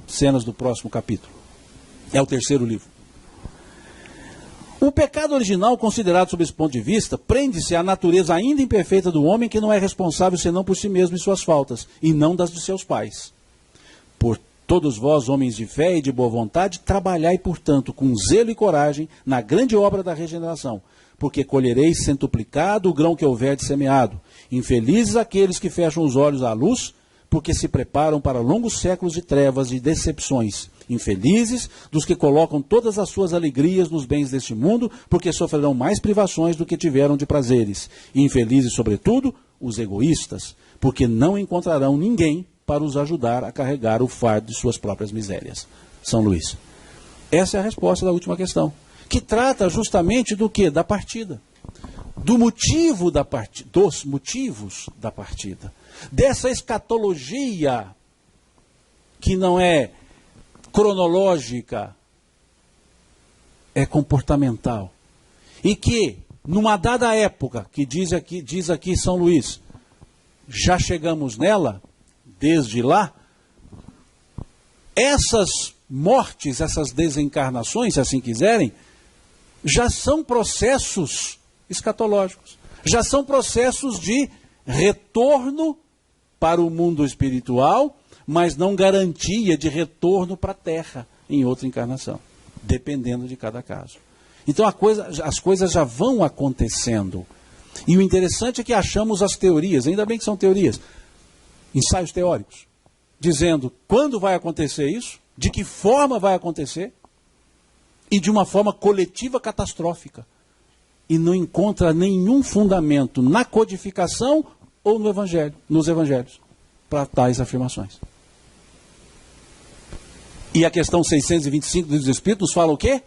Cenas do próximo capítulo. É o terceiro livro. O pecado original, considerado sob esse ponto de vista, prende-se à natureza ainda imperfeita do homem, que não é responsável senão por si mesmo e suas faltas, e não das de seus pais. Por todos vós, homens de fé e de boa vontade, trabalhai, portanto, com zelo e coragem na grande obra da regeneração, porque colhereis centuplicado o grão que houverdes semeado. Infelizes aqueles que fecham os olhos à luz, porque se preparam para longos séculos de trevas e decepções. Infelizes dos que colocam todas as suas alegrias nos bens deste mundo, porque sofrerão mais privações do que tiveram de prazeres. E infelizes, sobretudo, os egoístas, porque não encontrarão ninguém para os ajudar a carregar o fardo de suas próprias misérias. São Luís. Essa é a resposta da última questão, que trata justamente do quê? Da partida. Do motivo da partida, dos motivos da partida. Dessa escatologia que não é cronológica, é comportamental. E que, numa dada época, que diz aqui São Luís, já chegamos nela, desde lá, essas mortes, essas desencarnações, se assim quiserem, já são processos escatológicos. Já são processos de retorno para o mundo espiritual, mas não garantia de retorno para a Terra em outra encarnação, dependendo de cada caso. Então as coisas já vão acontecendo. E o interessante é que achamos as teorias, ainda bem que são teorias, ensaios teóricos, dizendo quando vai acontecer isso, de que forma vai acontecer, e de uma forma coletiva catastrófica. E não encontra nenhum fundamento na codificação ou no Evangelho, nos Evangelhos, para tais afirmações. E a questão 625 dos Espíritos fala o quê?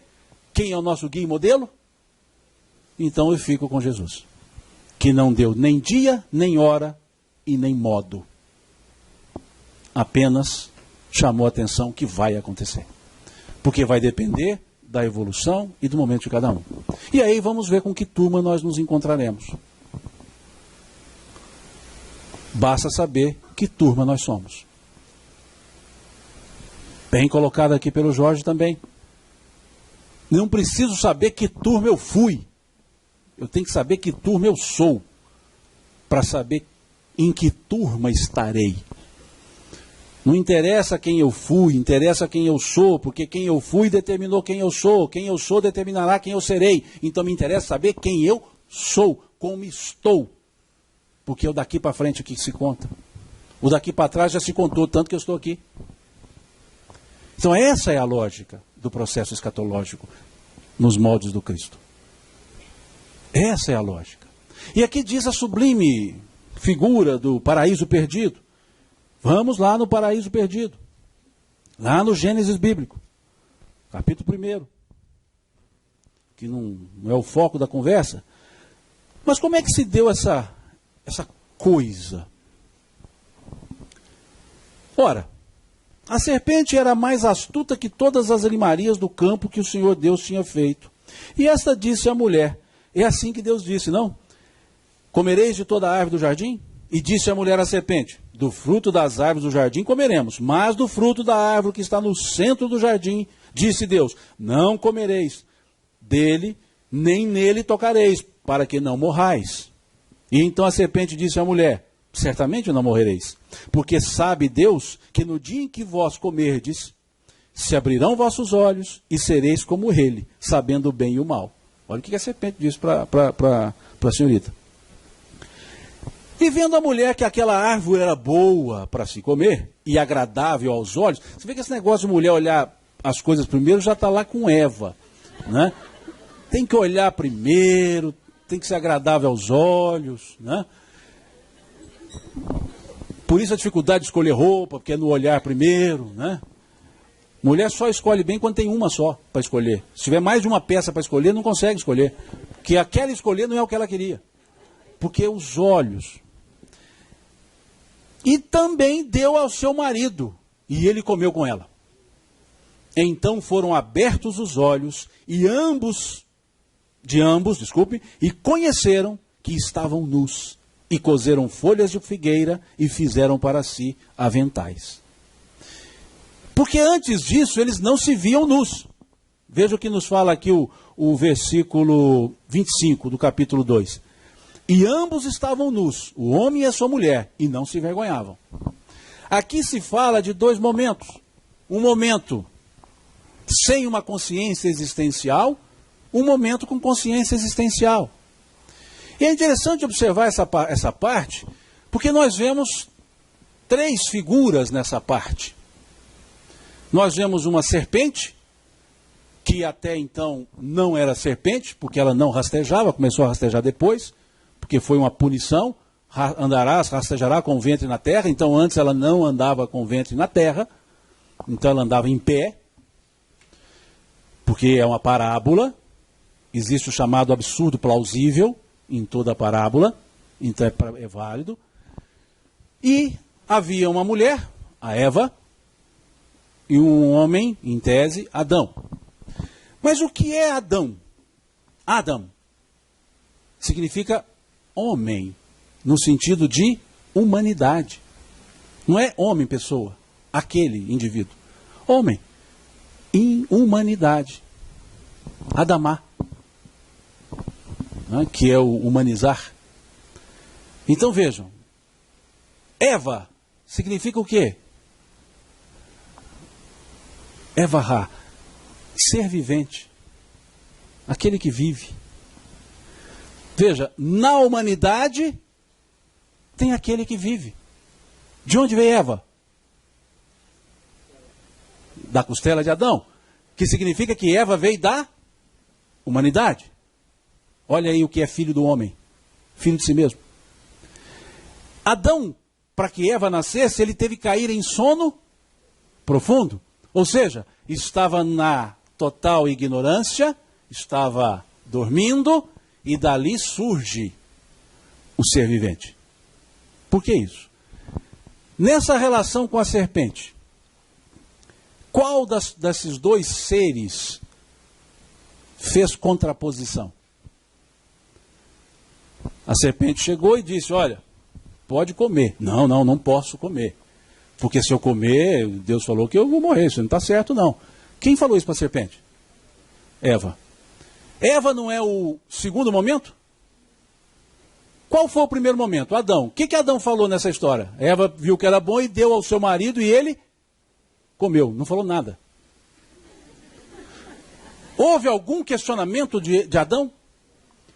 Quem é o nosso guia e modelo? Então eu fico com Jesus, que não deu nem dia, nem hora e nem modo. Apenas chamou a atenção que vai acontecer. Porque vai depender da evolução e do momento de cada um. E aí vamos ver com que turma nós nos encontraremos. Basta saber que turma nós somos. Bem colocado aqui pelo Jorge também. Não preciso saber que turma eu fui. Eu tenho que saber que turma eu sou, para saber em que turma estarei. Não interessa quem eu fui, interessa quem eu sou, porque quem eu fui determinou quem eu sou determinará quem eu serei. Então me interessa saber quem eu sou, como estou. Porque o daqui para frente o que se conta? O daqui para trás já se contou, tanto que eu estou aqui. Então essa é a lógica do processo escatológico nos moldes do Cristo. Essa é a lógica. E aqui diz a sublime figura do paraíso perdido. Vamos lá no paraíso perdido. Lá no Gênesis bíblico. Capítulo 1. Que não é o foco da conversa. Mas como é que se deu essa coisa? Ora, a serpente era mais astuta que todas as animarias do campo que o Senhor Deus tinha feito. E esta disse à mulher, é assim que Deus disse, não? Comereis de toda a árvore do jardim? E disse a mulher à serpente, do fruto das árvores do jardim comeremos, mas do fruto da árvore que está no centro do jardim, disse Deus, não comereis dele, nem nele tocareis, para que não morrais. E então a serpente disse à mulher, certamente não morrereis, porque sabe Deus que no dia em que vós comerdes, se abrirão vossos olhos e sereis como ele, sabendo o bem e o mal. Olha o que a serpente diz para para a senhorita. E vendo a mulher que aquela árvore era boa para se comer e agradável aos olhos, você vê que esse negócio de mulher olhar as coisas primeiro já está lá com Eva, né? Tem que olhar primeiro, tem que ser agradável aos olhos, né? Por isso a dificuldade de escolher roupa, porque é no olhar primeiro, né? Mulher só escolhe bem quando tem uma só para escolher. Se tiver mais de uma peça para escolher, não consegue escolher. Porque aquela escolher não é o que ela queria. Porque os olhos. E também deu ao seu marido, e ele comeu com ela. Então foram abertos os olhos, e ambos, e conheceram que estavam nus, e coseram folhas de figueira, e fizeram para si aventais. Porque antes disso eles não se viam nus. Veja o que nos fala aqui o versículo 25 do capítulo 2. E ambos estavam nus, o homem e a sua mulher, e não se envergonhavam. Aqui se fala de dois momentos. Um momento sem uma consciência existencial, um momento com consciência existencial. E é interessante observar essa parte, porque nós vemos três figuras nessa parte. Nós vemos uma serpente, que até então não era serpente, porque ela não rastejava, começou a rastejar depois, porque foi uma punição, rastejará com o ventre na terra, então antes ela não andava com o ventre na terra, então ela andava em pé, porque é uma parábola, existe o chamado absurdo plausível em toda a parábola, então é válido. E havia uma mulher, a Eva, e um homem, em tese, Adão. Mas o que é Adão? Adam significa homem, no sentido de humanidade. Não é homem, pessoa, aquele indivíduo. Homem, em humanidade. Adamá, né, que é o humanizar. Então vejam, Eva significa o quê? Evahá, ser vivente, aquele que vive. Veja, na humanidade tem aquele que vive. De onde veio Eva? Da costela de Adão, que significa que Eva veio da humanidade. Olha aí o que é filho do homem, filho de si mesmo. Adão, para que Eva nascesse, ele teve que cair em sono profundo. Ou seja, estava na total ignorância, estava dormindo, e dali surge o ser vivente. Por que isso? Nessa relação com a serpente, qual desses dois seres fez contraposição? A serpente chegou e disse, olha, pode comer. Não posso comer. Porque se eu comer, Deus falou que eu vou morrer, isso não está certo não. Quem falou isso para a serpente? Eva. Eva não é o segundo momento? Qual foi o primeiro momento? Adão. O que Adão falou nessa história? Eva viu que era bom e deu ao seu marido e ele comeu. Não falou nada. Houve algum questionamento de Adão?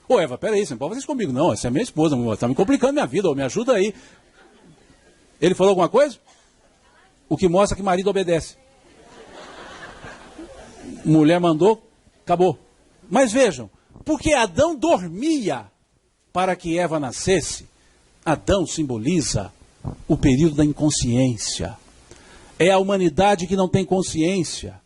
Ô Eva, peraí, você não pode fazer isso comigo. Não, essa é minha esposa, está me complicando minha vida, me ajuda aí. Ele falou alguma coisa? O que mostra que marido obedece. Mulher mandou, acabou. Mas vejam, porque Adão dormia para que Eva nascesse, Adão simboliza o período da inconsciência. É a humanidade que não tem consciência.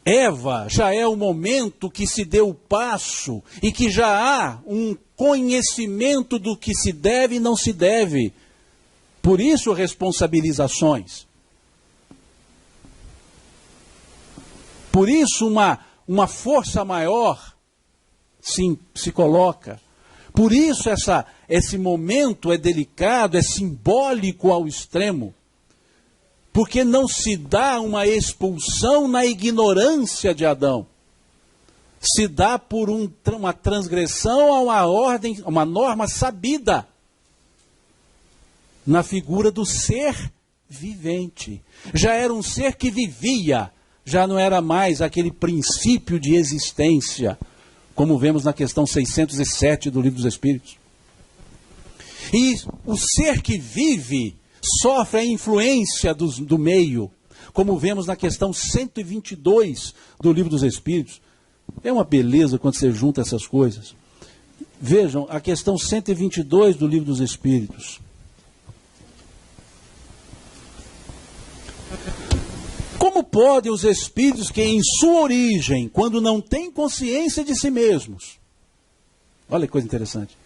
Eva já é o momento que se deu o passo e que já há um conhecimento do que se deve e não se deve. Por isso, responsabilizações. Por isso, uma força maior se coloca. Por isso, esse momento é delicado, é simbólico ao extremo. Porque não se dá uma expulsão na ignorância de Adão. Se dá por uma transgressão a uma ordem, uma norma sabida. Na figura do ser vivente. Já era um ser que vivia, já não era mais aquele princípio de existência. como vemos na questão 607 do Livro dos Espíritos. E o ser que vive sofre a influência do meio, como vemos na questão 122 do Livro dos Espíritos. É uma beleza quando você junta essas coisas. Vejam, a questão 122 do Livro dos Espíritos. Como podem os espíritos que em sua origem, quando não têm consciência de si mesmos, olha que coisa interessante,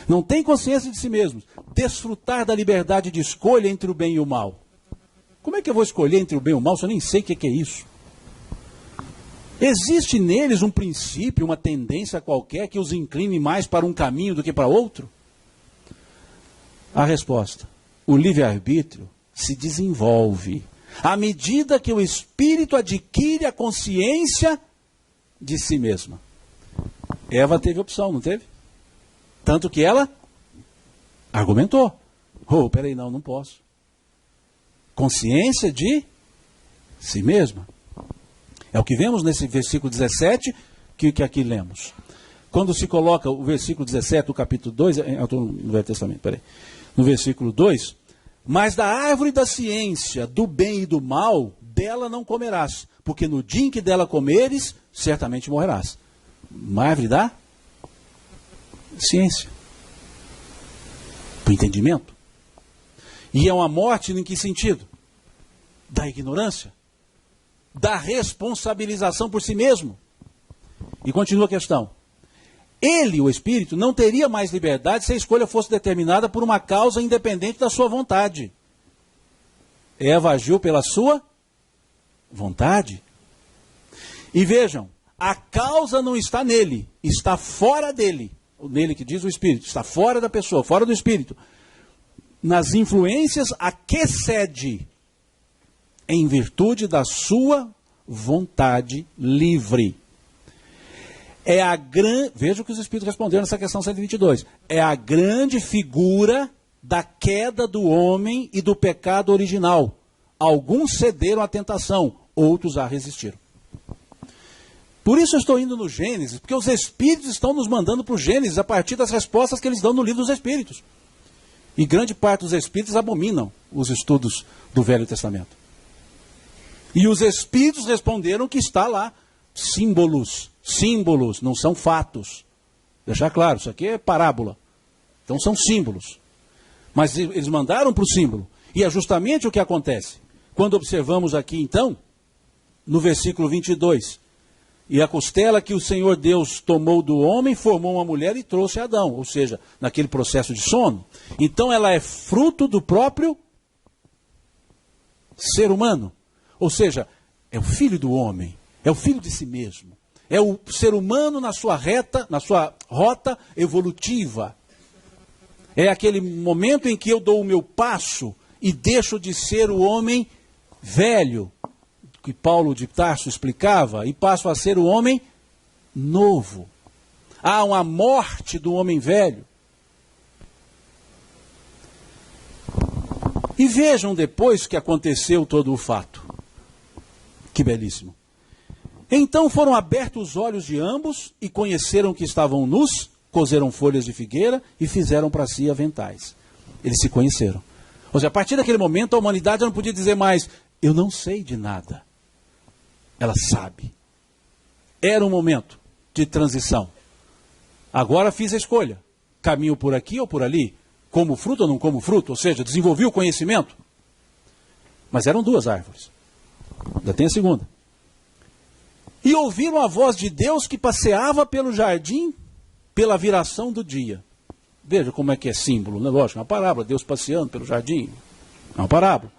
não têm consciência de si mesmos, desfrutar da liberdade de escolha entre o bem e o mal? Como é que eu vou escolher entre o bem e o mal se eu nem sei o que é isso? Existe neles um princípio, uma tendência qualquer que os incline mais para um caminho do que para outro? A resposta: o livre-arbítrio se desenvolve à medida que o espírito adquire a consciência de si mesma. Eva teve opção, não teve? Tanto que ela argumentou. Peraí, não posso. Consciência de si mesma. É o que vemos nesse versículo 17 que aqui lemos. Quando se coloca o versículo 17 do capítulo 2, eu estou no Velho Testamento, peraí. No versículo 2, mas da árvore da ciência, do bem e do mal, dela não comerás, porque no dia em que dela comeres, certamente morrerás. Uma árvore da ciência. Do entendimento. E é uma morte em que sentido? Da ignorância. Da responsabilização por si mesmo. E continua a questão. Ele, o espírito, não teria mais liberdade se a escolha fosse determinada por uma causa independente da sua vontade. Eva agiu pela sua vontade. E vejam, a causa não está nele, está fora dele. Nele que diz o espírito, está fora da pessoa, fora do espírito. Nas influências a que cede, em virtude da sua vontade livre. Veja o que os espíritos responderam nessa questão 122. É a grande figura da queda do homem e do pecado original. Alguns cederam à tentação, outros a resistiram. Por isso eu estou indo no Gênesis, porque os espíritos estão nos mandando para o Gênesis a partir das respostas que eles dão no Livro dos Espíritos. E grande parte dos espíritos abominam os estudos do Velho Testamento. E os espíritos responderam que está lá símbolos, não são fatos. Deixar claro, isso aqui é parábola. Então são símbolos. Mas eles mandaram para o símbolo. E é justamente o que acontece. Quando observamos aqui então, no versículo 22, e a costela que o Senhor Deus tomou do homem, formou uma mulher e trouxe Adão. Ou seja, naquele processo de sono. Então ela é fruto do próprio ser humano. Ou seja, é o filho do homem, é o filho de si mesmo. É o ser humano na sua rota evolutiva. É aquele momento em que eu dou o meu passo e deixo de ser o homem velho, que Paulo de Tarso explicava, e passo a ser o homem novo. Há uma morte do homem velho. E vejam depois que aconteceu todo o fato. Que belíssimo. Então foram abertos os olhos de ambos e conheceram que estavam nus, cozeram folhas de figueira e fizeram para si aventais. Eles se conheceram. Ou seja, a partir daquele momento a humanidade não podia dizer mais, eu não sei de nada. Ela sabe. Era um momento de transição. Agora fiz a escolha. Caminho por aqui ou por ali? Como fruto ou não como fruto? Ou seja, desenvolvi o conhecimento. Mas eram duas árvores. Ainda tem a segunda. E ouviram a voz de Deus que passeava pelo jardim pela viração do dia. Veja como é que é símbolo, né? Lógico, é uma parábola. Deus passeando pelo jardim. É uma parábola.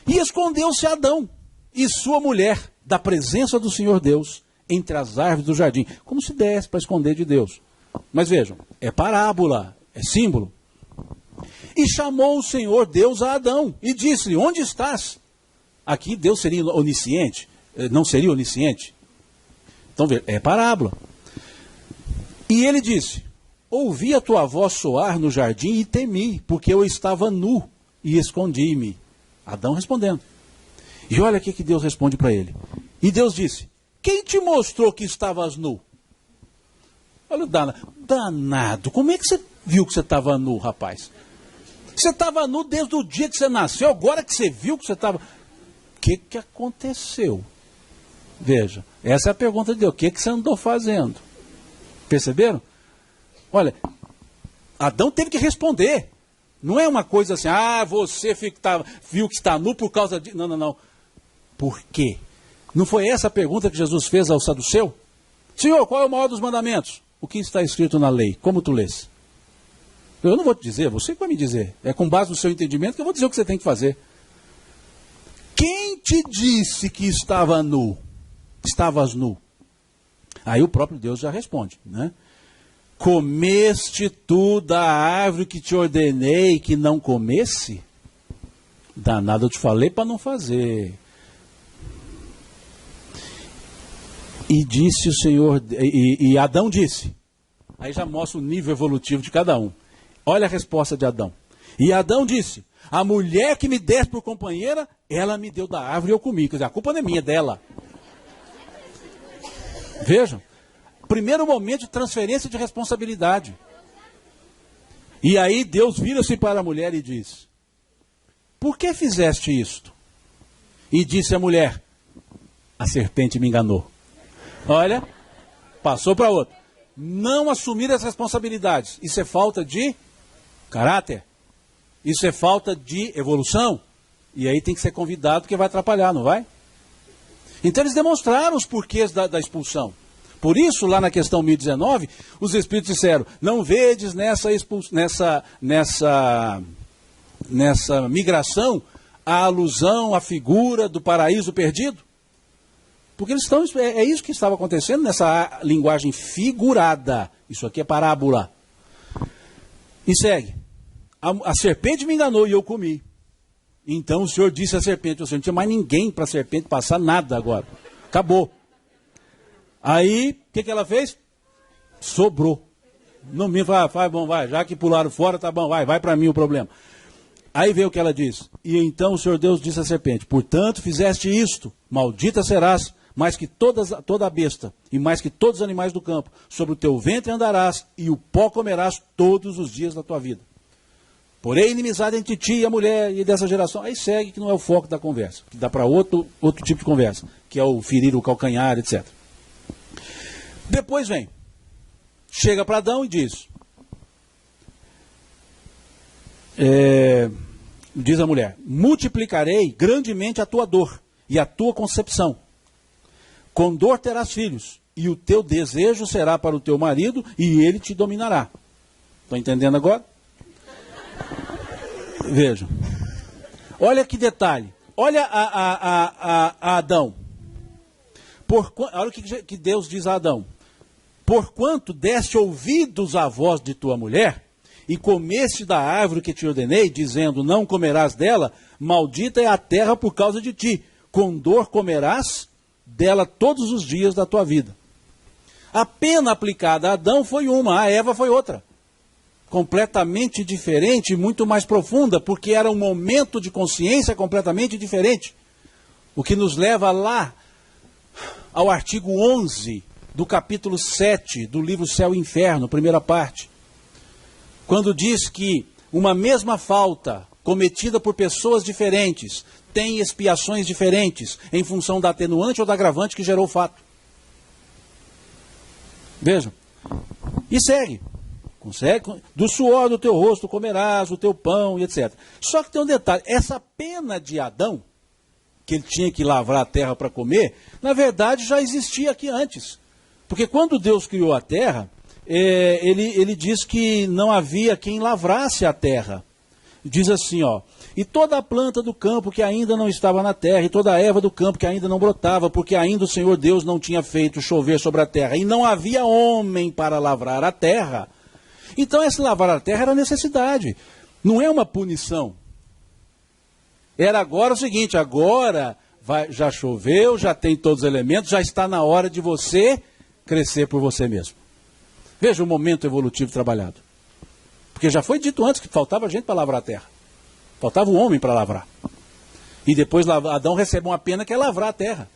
E escondeu-se Adão e sua mulher da presença do Senhor Deus entre as árvores do jardim. Como se desse para esconder de Deus. Mas vejam, é parábola, é símbolo. E chamou o Senhor Deus a Adão e disse-lhe, onde estás? Aqui Deus seria onisciente, não seria onisciente. Então, é parábola. E ele disse, ouvi a tua voz soar no jardim e temi, porque eu estava nu e escondi-me. Adão respondendo. E olha o que Deus responde para ele. E Deus disse, quem te mostrou que estavas nu? Olha o danado. Como é que você viu que você estava nu, rapaz? Você estava nu desde o dia que você nasceu, agora que você viu que você estava... O que aconteceu? Veja, essa é a pergunta de Deus. O que você andou fazendo? Perceberam? Olha, Adão teve que responder. Não é uma coisa assim, você viu que está nu por causa de... Não. Por quê? Não foi essa a pergunta que Jesus fez ao saduceu? Senhor, qual é o maior dos mandamentos? O que está escrito na lei? Como tu lês? Eu não vou te dizer, você que vai me dizer. É com base no seu entendimento que eu vou dizer o que você tem que fazer. Quem te disse que estava nu? Estavas nu. Aí o próprio Deus já responde, né? Comeste tu da árvore que te ordenei que não comesse? Danado, eu te falei para não fazer. E disse o Senhor, e Adão disse, aí já mostra o nível evolutivo de cada um. Olha a resposta de Adão. E Adão disse, a mulher que me deste por companheira, ela me deu da árvore e eu comi. Quer dizer, a culpa não é minha, é dela. Vejam, primeiro momento de transferência de responsabilidade. E aí Deus vira-se para a mulher e diz, por que fizeste isto? E disse a mulher, a serpente me enganou. Olha, passou para outro. Não assumir as responsabilidades. Isso é falta de caráter. Isso é falta de evolução. E aí tem que ser convidado porque vai atrapalhar, não vai? Então eles demonstraram os porquês da expulsão. Por isso, lá na questão 1019, os Espíritos disseram, não vedes nessa migração a alusão à figura do paraíso perdido? Porque eles estão, é isso que estava acontecendo nessa linguagem figurada. Isso aqui é parábola. E segue. A serpente me enganou e eu comi. Então o Senhor disse à serpente, o Senhor não tinha mais ninguém para a serpente passar nada agora. Acabou. Aí, o que ela fez? Sobrou. Não me vai, bom, vai. Já que pularam fora, tá bom, vai para mim o problema. Aí veio o que ela diz. E então o Senhor Deus disse à serpente, portanto fizeste isto, maldita serás, mais que toda a besta, e mais que todos os animais do campo. Sobre o teu ventre andarás, e o pó comerás todos os dias da tua vida. Porém, inimizade entre ti e a mulher e dessa geração. Aí segue que não é o foco da conversa, que dá para outro tipo de conversa, que é o ferir o calcanhar, etc. Depois vem, chega para Adão e diz, diz a mulher, multiplicarei grandemente a tua dor e a tua concepção. Com dor terás filhos, e o teu desejo será para o teu marido, e ele te dominará. Estão entendendo agora? Vejam. Olha que detalhe. Olha a Adão. Olha o que Deus diz a Adão. Porquanto deste ouvidos à voz de tua mulher, e comeste da árvore que te ordenei, dizendo, não comerás dela, maldita é a terra por causa de ti. Com dor comerás dela todos os dias da tua vida. A pena aplicada a Adão foi uma, a Eva foi outra. Completamente diferente e muito mais profunda, porque era um momento de consciência completamente diferente. O que nos leva lá ao artigo 11 do capítulo 7 do livro Céu e Inferno, primeira parte. Quando diz que uma mesma falta cometida por pessoas diferentes tem expiações diferentes em função da atenuante ou da agravante que gerou o fato. Vejam. E segue. Do suor do teu rosto comerás o teu pão e etc. Só que tem um detalhe. Essa pena de Adão, que ele tinha que lavrar a terra para comer, na verdade já existia aqui antes. Porque quando Deus criou a terra, ele diz que não havia quem lavrasse a terra. Diz assim, ó, e toda a planta do campo que ainda não estava na terra, e toda a erva do campo que ainda não brotava, porque ainda o Senhor Deus não tinha feito chover sobre a terra, e não havia homem para lavrar a terra. Então esse lavrar a terra era necessidade, não é uma punição. Era agora o seguinte, agora já choveu, já tem todos os elementos, já está na hora de você crescer por você mesmo. Veja o momento evolutivo trabalhado. Porque já foi dito antes que faltava gente para lavrar a terra. Faltava o homem para lavrar. E depois Adão recebe uma pena que é lavrar a terra.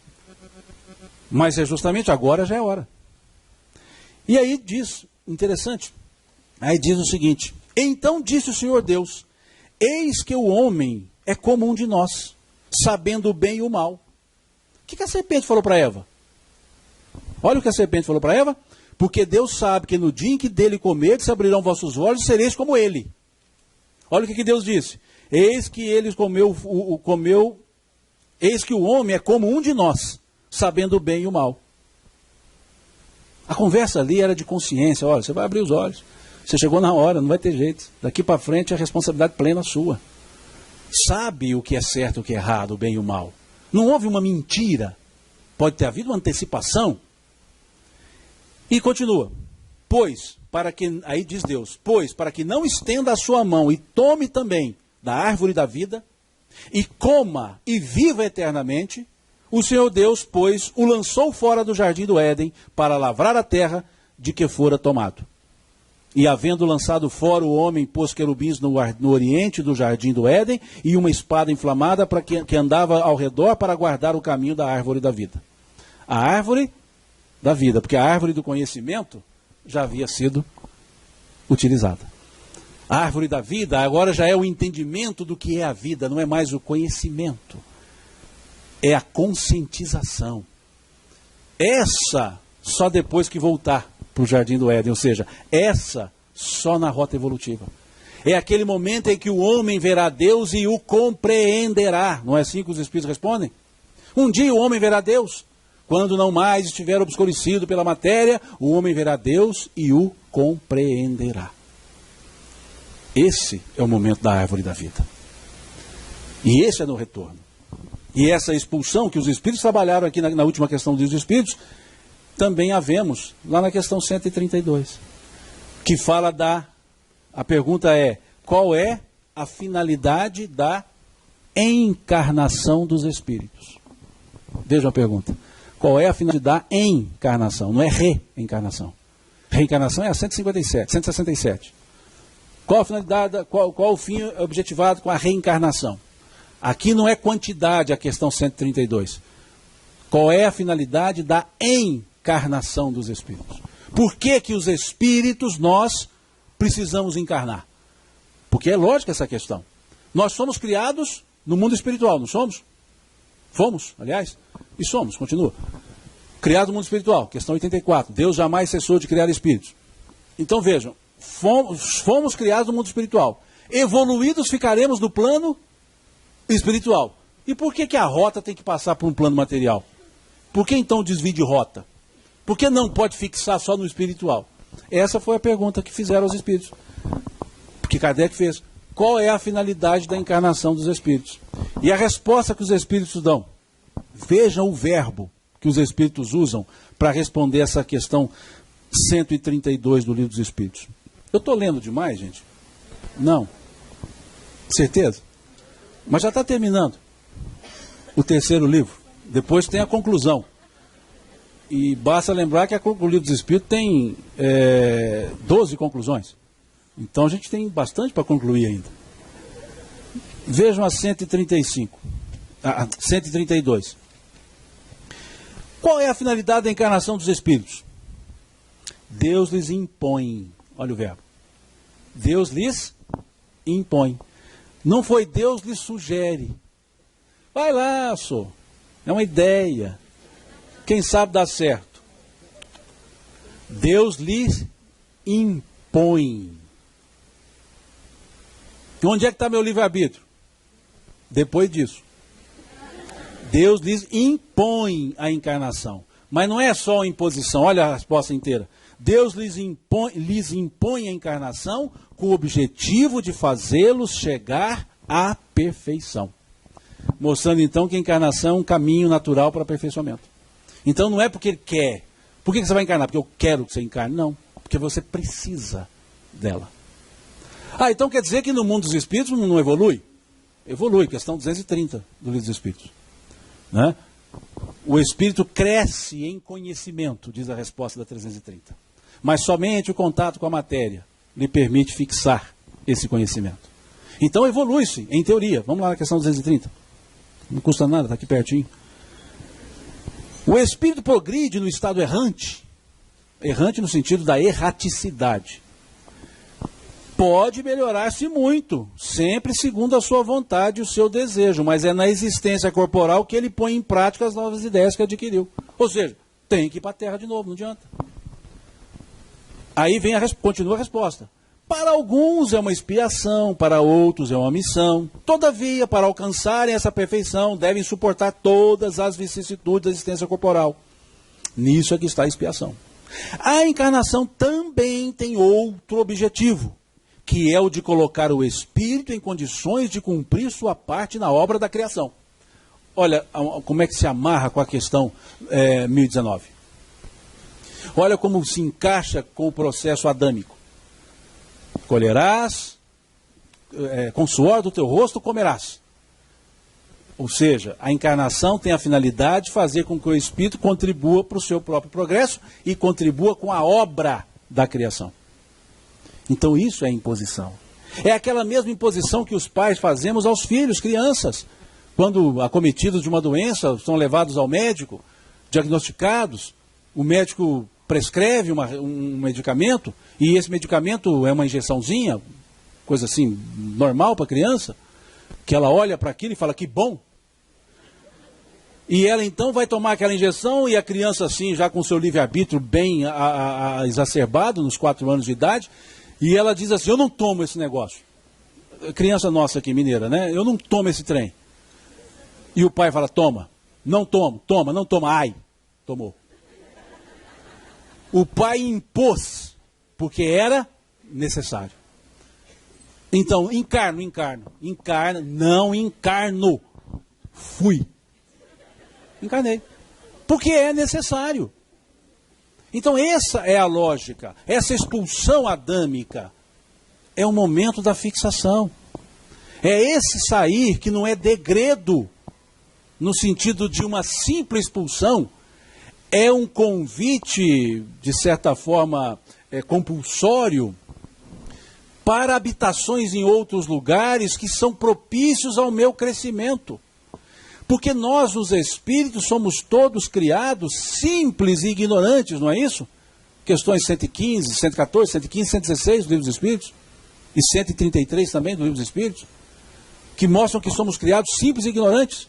Mas é justamente agora já é hora. E aí diz, interessante, aí diz o seguinte: então disse o Senhor Deus, eis que o homem é como um de nós, sabendo o bem e o mal. O que a serpente falou para Eva? Olha o que a serpente falou para Eva: porque Deus sabe que no dia em que dele comerdes, se abrirão vossos olhos e sereis como ele. Olha o que Deus disse: eis que ele comeu, eis que o homem é como um de nós, sabendo o bem e o mal. A conversa ali era de consciência. Olha, você vai abrir os olhos, você chegou na hora, não vai ter jeito, daqui para frente é a responsabilidade plena sua. Sabe o que é certo e o que é errado, o bem e o mal. Não houve uma mentira, pode ter havido uma antecipação. E continua: pois, para que, aí diz Deus, pois, para que não estenda a sua mão e tome também da árvore da vida, e coma e viva eternamente, o Senhor Deus, pois, o lançou fora do jardim do Éden, para lavrar a terra de que fora tomado. E havendo lançado fora o homem, pôs querubins no oriente do jardim do Éden, e uma espada inflamada para que andava ao redor para guardar o caminho da árvore da vida. A árvore da vida, porque a árvore do conhecimento já havia sido utilizada. A árvore da vida agora já é o entendimento do que é a vida, não é mais o conhecimento. É a conscientização. Essa só depois que voltar para o jardim do Éden, ou seja, essa só na rota evolutiva. É aquele momento em que o homem verá Deus e o compreenderá. Não é assim que os Espíritos respondem? Um dia o homem verá Deus. Quando não mais estiver obscurecido pela matéria, o homem verá Deus e o compreenderá. Esse é o momento da árvore da vida. E esse é no retorno. E essa expulsão que os Espíritos trabalharam aqui na última questão dos Espíritos, também a vemos lá na questão 132. Que fala a pergunta é: qual é a finalidade da encarnação dos Espíritos? Veja a pergunta. Qual é a finalidade da encarnação? Não é reencarnação. Reencarnação é a 167. Qual a finalidade, qual o fim objetivado com a reencarnação? Aqui não é quantidade a questão 132. Qual é a finalidade da encarnação dos Espíritos? Por que que os Espíritos nós precisamos encarnar? Porque é lógica essa questão. Nós somos criados no mundo espiritual, não somos? Fomos, aliás, e somos, continua. Criado no mundo espiritual, questão 84. Deus jamais cessou de criar espíritos. Então vejam, fomos criados no mundo espiritual. Evoluídos ficaremos no plano espiritual. E por que que a rota tem que passar por um plano material? Por que então o desvio de rota? Por que não pode fixar só no espiritual? Essa foi a pergunta que fizeram aos espíritos. Porque Kardec fez. Qual é a finalidade da encarnação dos espíritos? E a resposta que os espíritos dão. Vejam o verbo que os espíritos usam para responder essa questão 132 do Livro dos Espíritos. Eu estou lendo demais, gente? Não. Certeza? Mas já está terminando o terceiro livro. Depois tem a conclusão. E basta lembrar que o Livro dos Espíritos tem 12 conclusões. Então a gente tem bastante para concluir ainda. Vejam a 135. A 132. Qual é a finalidade da encarnação dos Espíritos? Deus lhes impõe. Olha o verbo. Deus lhes impõe. Não foi Deus lhes sugere. Vai lá, só. É uma ideia. Quem sabe dá certo. Deus lhes impõe. E onde é que está meu livre-arbítrio? Depois disso. Deus lhes impõe a encarnação. Mas não é só a imposição. Olha a resposta inteira. Deus lhes impõe a encarnação com o objetivo de fazê-los chegar à perfeição. Mostrando então que a encarnação é um caminho natural para o aperfeiçoamento. Então não é porque ele quer. Por que você vai encarnar? Porque eu quero que você encarne? Não. Porque você precisa dela. Ah, então quer dizer que no mundo dos espíritos não evolui? Evolui, questão 230 do Livro dos Espíritos. Né? O espírito cresce em conhecimento, diz a resposta da 330. Mas somente o contato com a matéria lhe permite fixar esse conhecimento. Então evolui-se, em teoria. Vamos lá na questão 230. Não custa nada, está aqui pertinho. O espírito progride no estado errante. errante no sentido da erraticidade. Pode melhorar-se muito, sempre segundo a sua vontade e o seu desejo, mas é na existência corporal que ele põe em prática as novas ideias que adquiriu. Ou seja, tem que ir para a terra de novo, não adianta. Aí vem continua a resposta. Para alguns é uma expiação, para outros é uma missão. Todavia, para alcançarem essa perfeição, devem suportar todas as vicissitudes da existência corporal. Nisso é que está a expiação. A encarnação também tem outro objetivo, que é o de colocar o espírito em condições de cumprir sua parte na obra da criação. Olha como é que se amarra com a questão 1019. Olha como se encaixa com o processo adâmico. Colherás, com suor do teu rosto comerás. Ou seja, a encarnação tem a finalidade de fazer com que o espírito contribua para o seu próprio progresso e contribua com a obra da criação. Então isso é imposição. É aquela mesma imposição que os pais fazemos aos filhos, crianças. Quando acometidos de uma doença, são levados ao médico, diagnosticados, o médico prescreve um medicamento, e esse medicamento é uma injeçãozinha, coisa assim, normal para a criança, que ela olha para aquilo e fala, que bom. E ela então vai tomar aquela injeção, e a criança assim, já com seu livre-arbítrio bem exacerbado, nos 4 anos de idade, e ela diz assim, eu não tomo esse negócio. Criança nossa aqui, mineira, né? Eu não tomo esse trem. E o pai fala, toma. Não tomo, toma, não toma. Ai, tomou. O pai impôs, porque era necessário. Então, não encarno. Fui. Encarnei. Porque é necessário. Então essa é a lógica. Essa expulsão adâmica é o momento da fixação. É esse sair que não é degredo, no sentido de uma simples expulsão, é um convite, de certa forma, compulsório, para habitações em outros lugares que são propícios ao meu crescimento. Porque nós, os espíritos, somos todos criados simples e ignorantes, não é isso? Questões 115, 114, 115, 116 do Livro dos Espíritos, e 133 também do Livro dos Espíritos, que mostram que somos criados simples e ignorantes,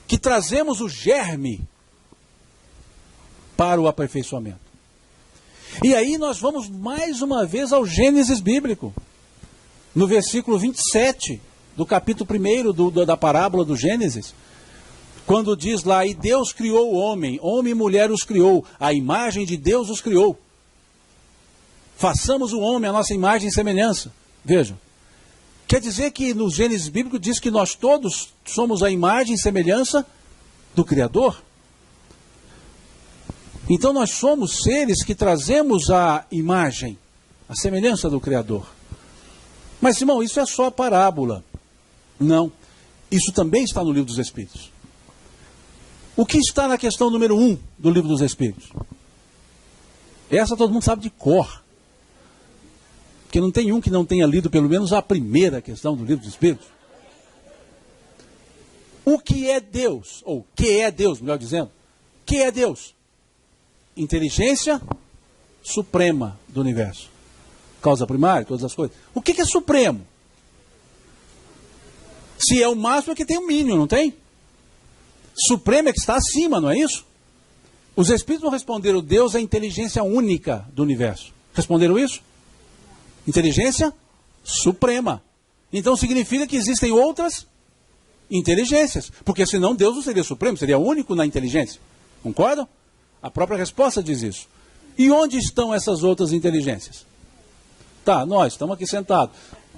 que trazemos o germe para o aperfeiçoamento. E aí nós vamos mais uma vez ao Gênesis bíblico, no versículo 27 do capítulo 1 da parábola do Gênesis, quando diz lá, e Deus criou o homem e mulher os criou, a imagem de Deus os criou. Façamos o homem a nossa imagem e semelhança. Vejam, quer dizer que no Gênesis bíblico diz que nós todos somos a imagem e semelhança do Criador. Então nós somos seres que trazemos a imagem, a semelhança do Criador. Mas, irmão, isso é só a parábola. Não, isso também está no Livro dos Espíritos. O que está na questão número 1 do Livro dos Espíritos? Essa todo mundo sabe de cor. Porque não tem um que não tenha lido pelo menos a primeira questão do Livro dos Espíritos. O que é Deus? Ou que é Deus, melhor dizendo. Que é Deus? Inteligência suprema do universo. Causa primária, todas as coisas. O que é supremo? Se é o máximo é que tem o mínimo, não tem? Supremo é que está acima, não é isso? Os Espíritos não responderam, Deus é a inteligência única do universo. Responderam isso? Inteligência suprema. Então significa que existem outras inteligências. Porque senão Deus não seria supremo, seria único na inteligência. Concordam? A própria resposta diz isso. E onde estão essas outras inteligências? Tá, nós estamos aqui sentados.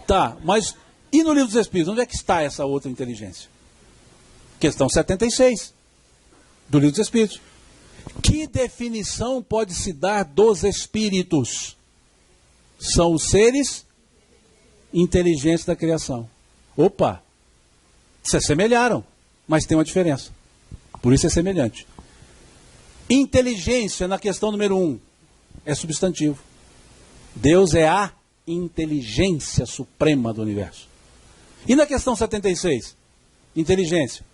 Tá, mas e no Livro dos Espíritos? Onde é que está essa outra inteligência? Questão 76 do Livro dos Espíritos. Que definição pode se dar dos espíritos? São os seres inteligentes da criação. Opa! Se assemelharam, mas tem uma diferença. Por isso é semelhante. Inteligência, na questão número 1, é substantivo. Deus é a inteligência suprema do universo. E na questão 76, inteligência,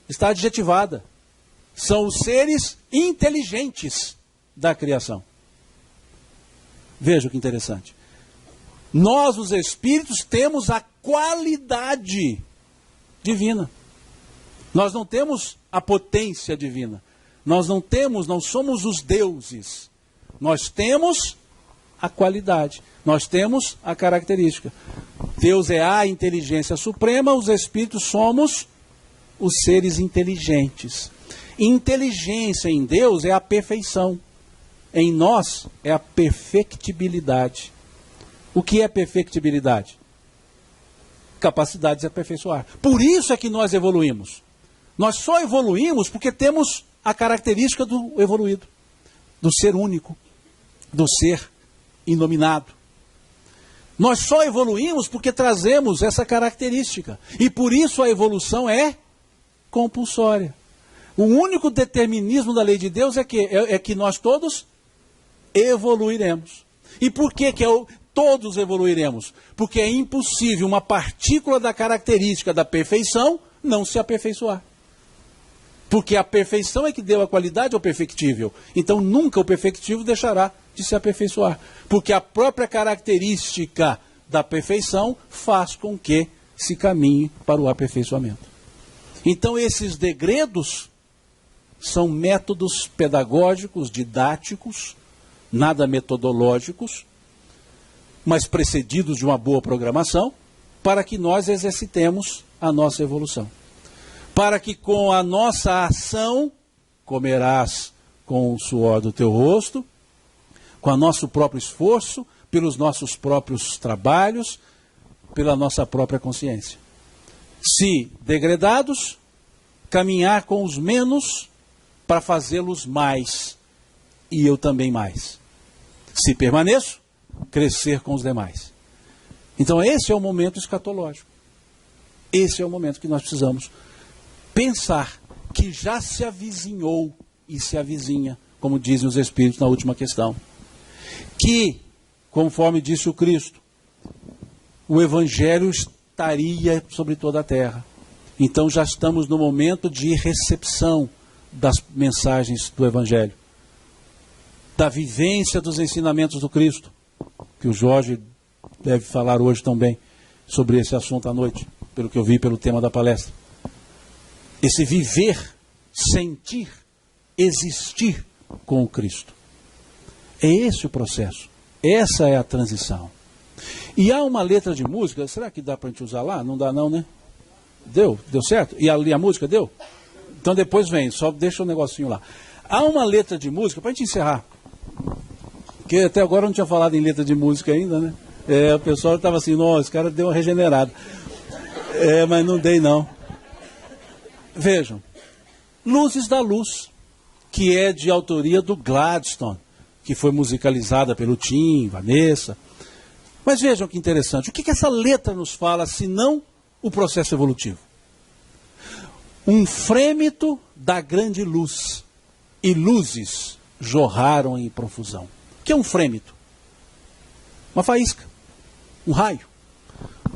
está adjetivada. São os seres inteligentes da criação. Veja que interessante. Nós, os espíritos, temos a qualidade divina. Nós não temos a potência divina. Nós não somos os deuses. Nós temos a qualidade. Nós temos a característica. Deus é a inteligência suprema, os espíritos somos os seres inteligentes. Inteligência em Deus é a perfeição. Em nós é a perfectibilidade. O que é perfectibilidade? Capacidade de se aperfeiçoar. Por isso é que nós evoluímos. Nós só evoluímos porque temos a característica do evoluído, do ser único, do ser inominado. Nós só evoluímos porque trazemos essa característica. E por isso a evolução é compulsória. O único determinismo da lei de Deus é que nós todos evoluiremos. E por que todos evoluiremos? Porque é impossível uma partícula da característica da perfeição não se aperfeiçoar. Porque a perfeição é que deu a qualidade ao perfectível. Então nunca o perfectível deixará de se aperfeiçoar. Porque a própria característica da perfeição faz com que se caminhe para o aperfeiçoamento. Então esses degredos são métodos pedagógicos, didáticos, nada metodológicos, mas precedidos de uma boa programação, para que nós exercitemos a nossa evolução. Para que com a nossa ação, comerás com o suor do teu rosto, com o nosso próprio esforço, pelos nossos próprios trabalhos, pela nossa própria consciência. Se degredados, caminhar com os menos para fazê-los mais, e eu também mais. Se permaneço, crescer com os demais. Então esse é o momento escatológico. Esse é o momento que nós precisamos pensar que já se avizinhou e se avizinha, como dizem os Espíritos na última questão. Que, conforme disse o Cristo, o Evangelho estaria sobre toda a terra. Então já estamos no momento de recepção das mensagens do Evangelho, da vivência dos ensinamentos do Cristo, que o Jorge deve falar hoje também sobre esse assunto à noite, pelo que eu vi pelo tema da palestra. Esse viver, sentir, existir com o Cristo. É esse o processo. Essa é a transição. E há uma letra de música, será que dá para a gente usar lá? Não dá não, né? Deu certo? E a música deu? Então depois vem, só deixa o negocinho lá. Há uma letra de música, para a gente encerrar, porque até agora eu não tinha falado em letra de música ainda, né? O pessoal estava assim, nossa, esse cara deu uma regenerada. Mas não dei não. Vejam, Luzes da Luz, que é de autoria do Gladstone, que foi musicalizada pelo Tim, Vanessa. Mas vejam que interessante, o que essa letra nos fala, senão o processo evolutivo? Um frêmito da grande luz, e luzes jorraram em profusão. O que é um frêmito? Uma faísca, um raio.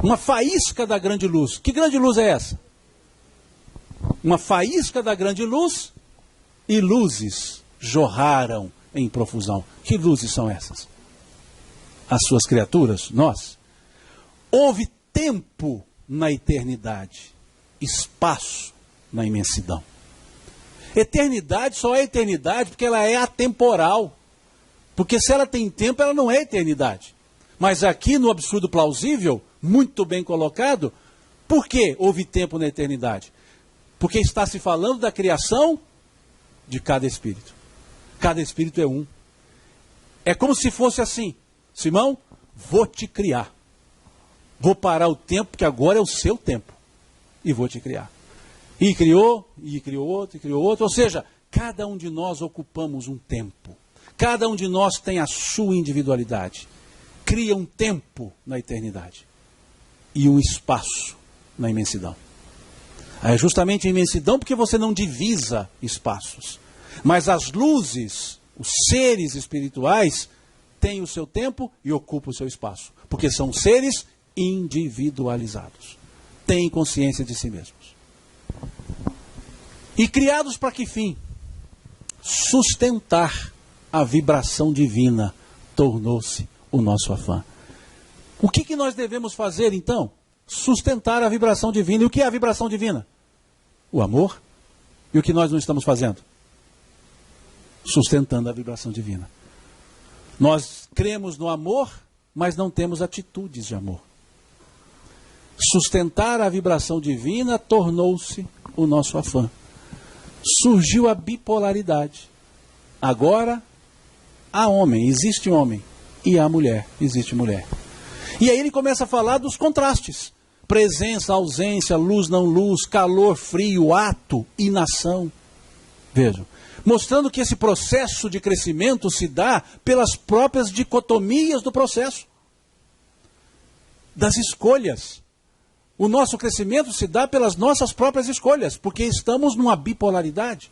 Uma faísca da grande luz. Que grande luz é essa? Uma faísca da grande luz e luzes jorraram em profusão. Que luzes são essas? As suas criaturas, nós. Houve tempo na eternidade, espaço na imensidão. Eternidade só é eternidade porque ela é atemporal. Porque se ela tem tempo, ela não é eternidade. Mas aqui no absurdo plausível, muito bem colocado, por que houve tempo na eternidade? Porque está se falando da criação de cada espírito. Cada espírito é um. É como se fosse assim, Simão, vou te criar. Vou parar o tempo, que agora é o seu tempo. E vou te criar. E criou outro, e criou outro. Ou seja, cada um de nós ocupamos um tempo. Cada um de nós tem a sua individualidade. Cria um tempo na eternidade. E um espaço na imensidão. É justamente a imensidão porque você não divisa espaços. Mas as luzes, os seres espirituais, têm o seu tempo e ocupam o seu espaço. Porque são seres individualizados. Têm consciência de si mesmos. E criados para que fim? Sustentar a vibração divina tornou-se o nosso afã. O que nós devemos fazer, então? Sustentar a vibração divina. E o que é a vibração divina? O amor. E o que nós não estamos fazendo? Sustentando a vibração divina. Nós cremos no amor, mas não temos atitudes de amor. Sustentar a vibração divina tornou-se o nosso afã. Surgiu a bipolaridade. Agora, há homem, existe homem, e há mulher, existe mulher. E aí ele começa a falar dos contrastes. Presença, ausência, luz, não luz, calor, frio, ato, inação. Vejam, mostrando que esse processo de crescimento se dá pelas próprias dicotomias do processo. Das escolhas. O nosso crescimento se dá pelas nossas próprias escolhas, porque estamos numa bipolaridade.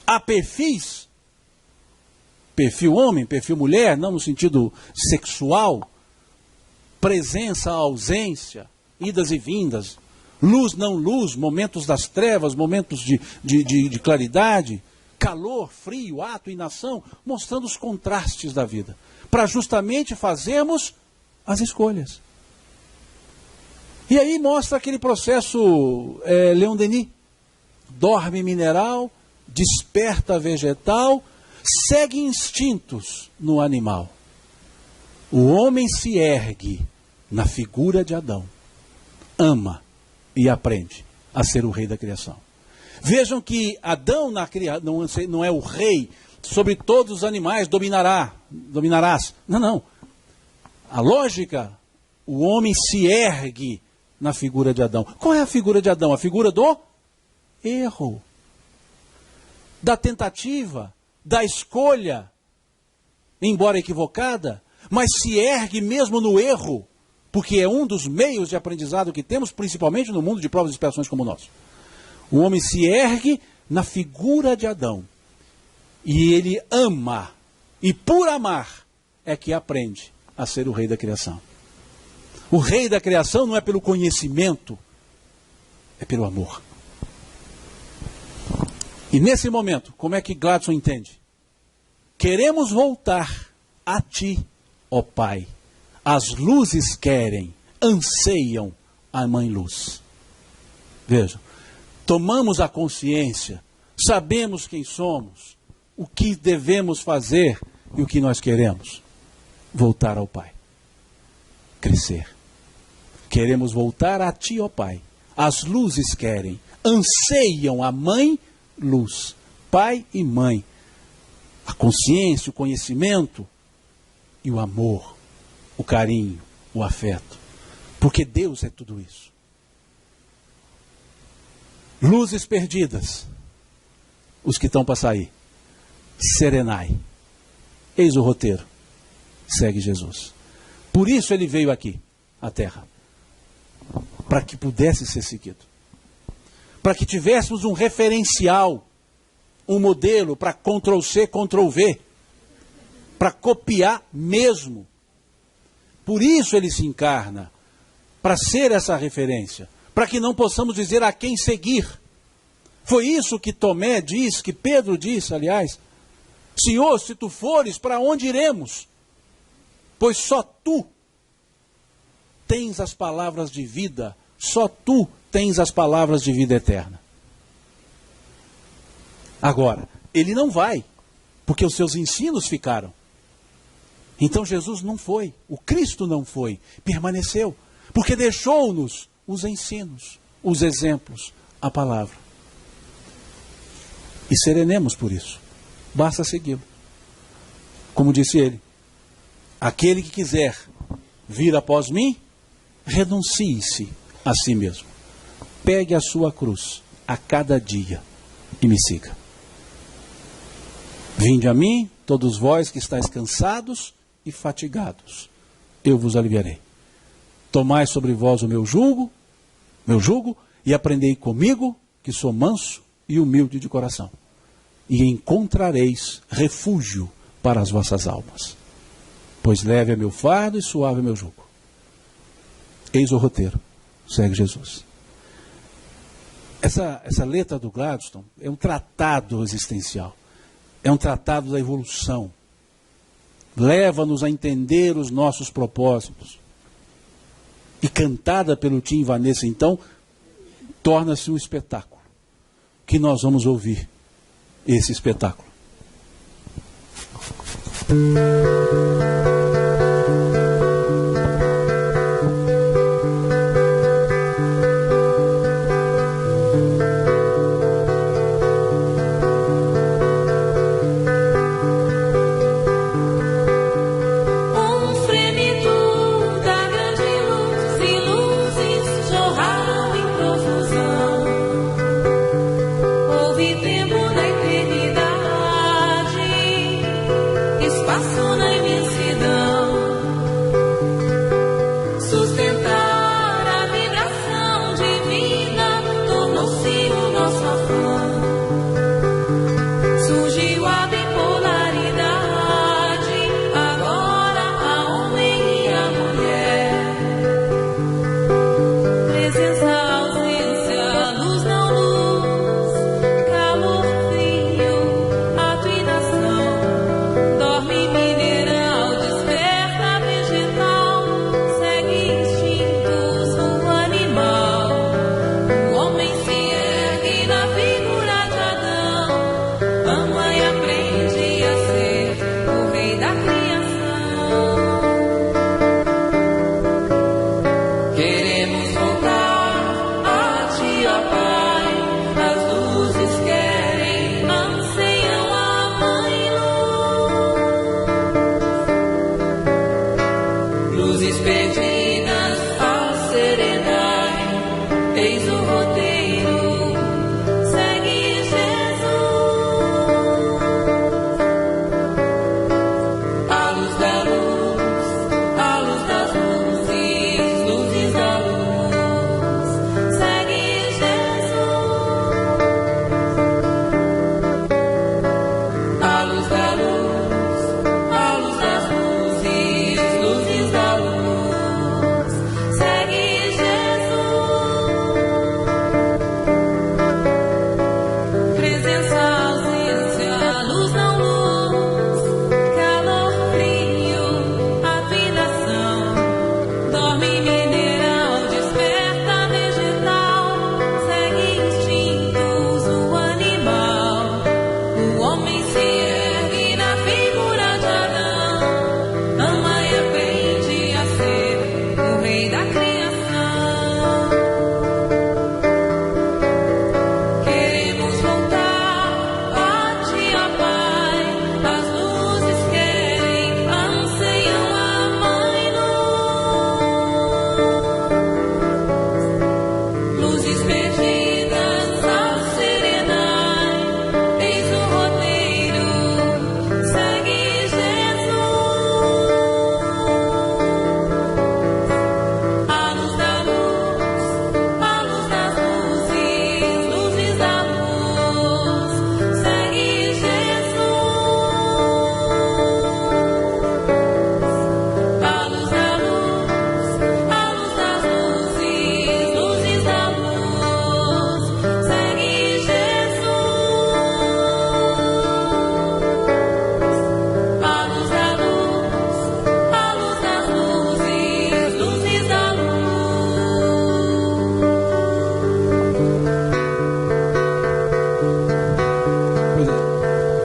Há perfis, perfil homem, perfil mulher, não no sentido sexual, presença, ausência, idas e vindas, luz, não luz, momentos das trevas, momentos de claridade, calor, frio, ato, inação, mostrando os contrastes da vida, para justamente fazermos as escolhas. E aí mostra aquele processo Leon Denis, dorme mineral, desperta vegetal, segue instintos no animal. O homem se ergue na figura de Adão, ama e aprende a ser o rei da criação. Vejam que Adão não é o rei sobre todos os animais, dominarás. Não. A lógica, o homem se ergue na figura de Adão. Qual é a figura de Adão? A figura do erro, da tentativa, da escolha, embora equivocada, mas se ergue mesmo no erro, porque é um dos meios de aprendizado que temos, principalmente no mundo de provas e expiações como o nosso. O homem se ergue na figura de Adão, e ele ama, e por amar é que aprende a ser o rei da criação. O rei da criação não é pelo conhecimento, é pelo amor. E nesse momento, como é que Gladson entende? Queremos voltar a ti, ó Pai. As luzes querem, anseiam a Mãe Luz. Vejam, tomamos a consciência, sabemos quem somos, o que devemos fazer e o que nós queremos. Voltar ao Pai. Crescer. Queremos voltar a ti, ó Pai. As luzes querem, anseiam a Mãe Luz. Pai e Mãe. A consciência, o conhecimento e o amor, o carinho, o afeto. Porque Deus é tudo isso. Luzes perdidas. Os que estão para sair. Serenai. Eis o roteiro. Segue Jesus. Por isso ele veio aqui, à Terra. Para que pudesse ser seguido. Para que tivéssemos um referencial, um modelo para Ctrl+C, Ctrl+V. Para copiar mesmo. Por isso ele se encarna. Para ser essa referência. Para que não possamos dizer a quem seguir. Foi isso que Tomé diz, que Pedro disse, aliás. Senhor, se tu fores, para onde iremos? Pois só tu tens as palavras de vida, só tu tens as palavras de vida eterna. Agora, ele não vai, porque os seus ensinos ficaram. Então Jesus não foi, o Cristo não foi, permaneceu, porque deixou-nos os ensinos, os exemplos, a palavra. E serenemos por isso, basta segui-lo. Como disse ele, aquele que quiser vir após mim, renuncie-se a si mesmo. Pegue a sua cruz a cada dia e me siga. Vinde a mim, todos vós que estáis cansados e fatigados, eu vos aliviarei. Tomai sobre vós o meu jugo, e aprendei comigo, que sou manso e humilde de coração. E encontrareis refúgio para as vossas almas. Pois leve é meu fardo e suave é meu jugo. Eis o roteiro. Segue Jesus. Essa letra do Gladstone é um tratado existencial. É um tratado da evolução. leva-nos a entender os nossos propósitos. E cantada pelo Tim e Vanessa, então, torna-se um espetáculo, que nós vamos ouvir esse espetáculo.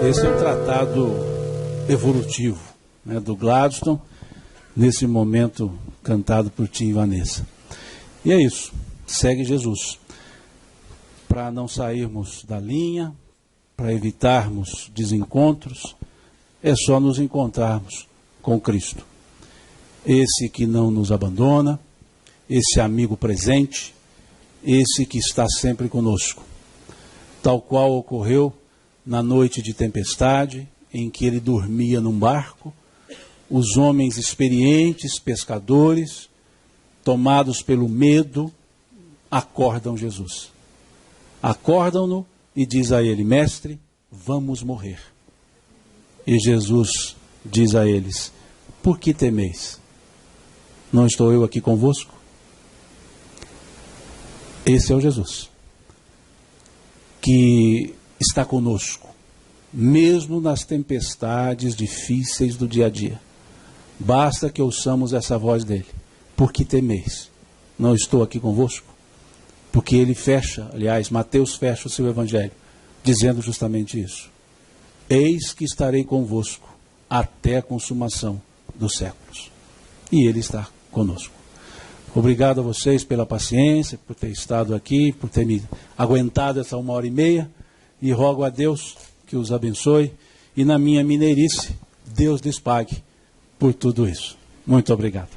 Esse é o tratado evolutivo, né, do Gladstone, nesse momento cantado por Tim e Vanessa. E é isso, segue Jesus. Para não sairmos da linha, para evitarmos desencontros, é só nos encontrarmos com Cristo. Esse que não nos abandona, esse amigo presente, esse que está sempre conosco. Tal qual ocorreu na noite de tempestade, em que ele dormia num barco, os homens experientes, pescadores, tomados pelo medo, acordam Jesus. Acordam-no e diz a ele: mestre, vamos morrer. E Jesus diz a eles: por que temeis? Não estou eu aqui convosco? Esse é o Jesus que está conosco mesmo nas tempestades difíceis do dia a dia. Basta que ouçamos essa voz dele. Por que temeis? Não estou aqui convosco? Porque ele fecha, aliás, Mateus fecha o seu evangelho, dizendo justamente isso. Eis que estarei convosco até a consumação dos séculos. E ele está conosco. Obrigado a vocês pela paciência, por ter estado aqui, por ter me aguentado essa 1h30, e rogo a Deus que os abençoe, e na minha mineirice, Deus lhes pague por tudo isso. Muito obrigado.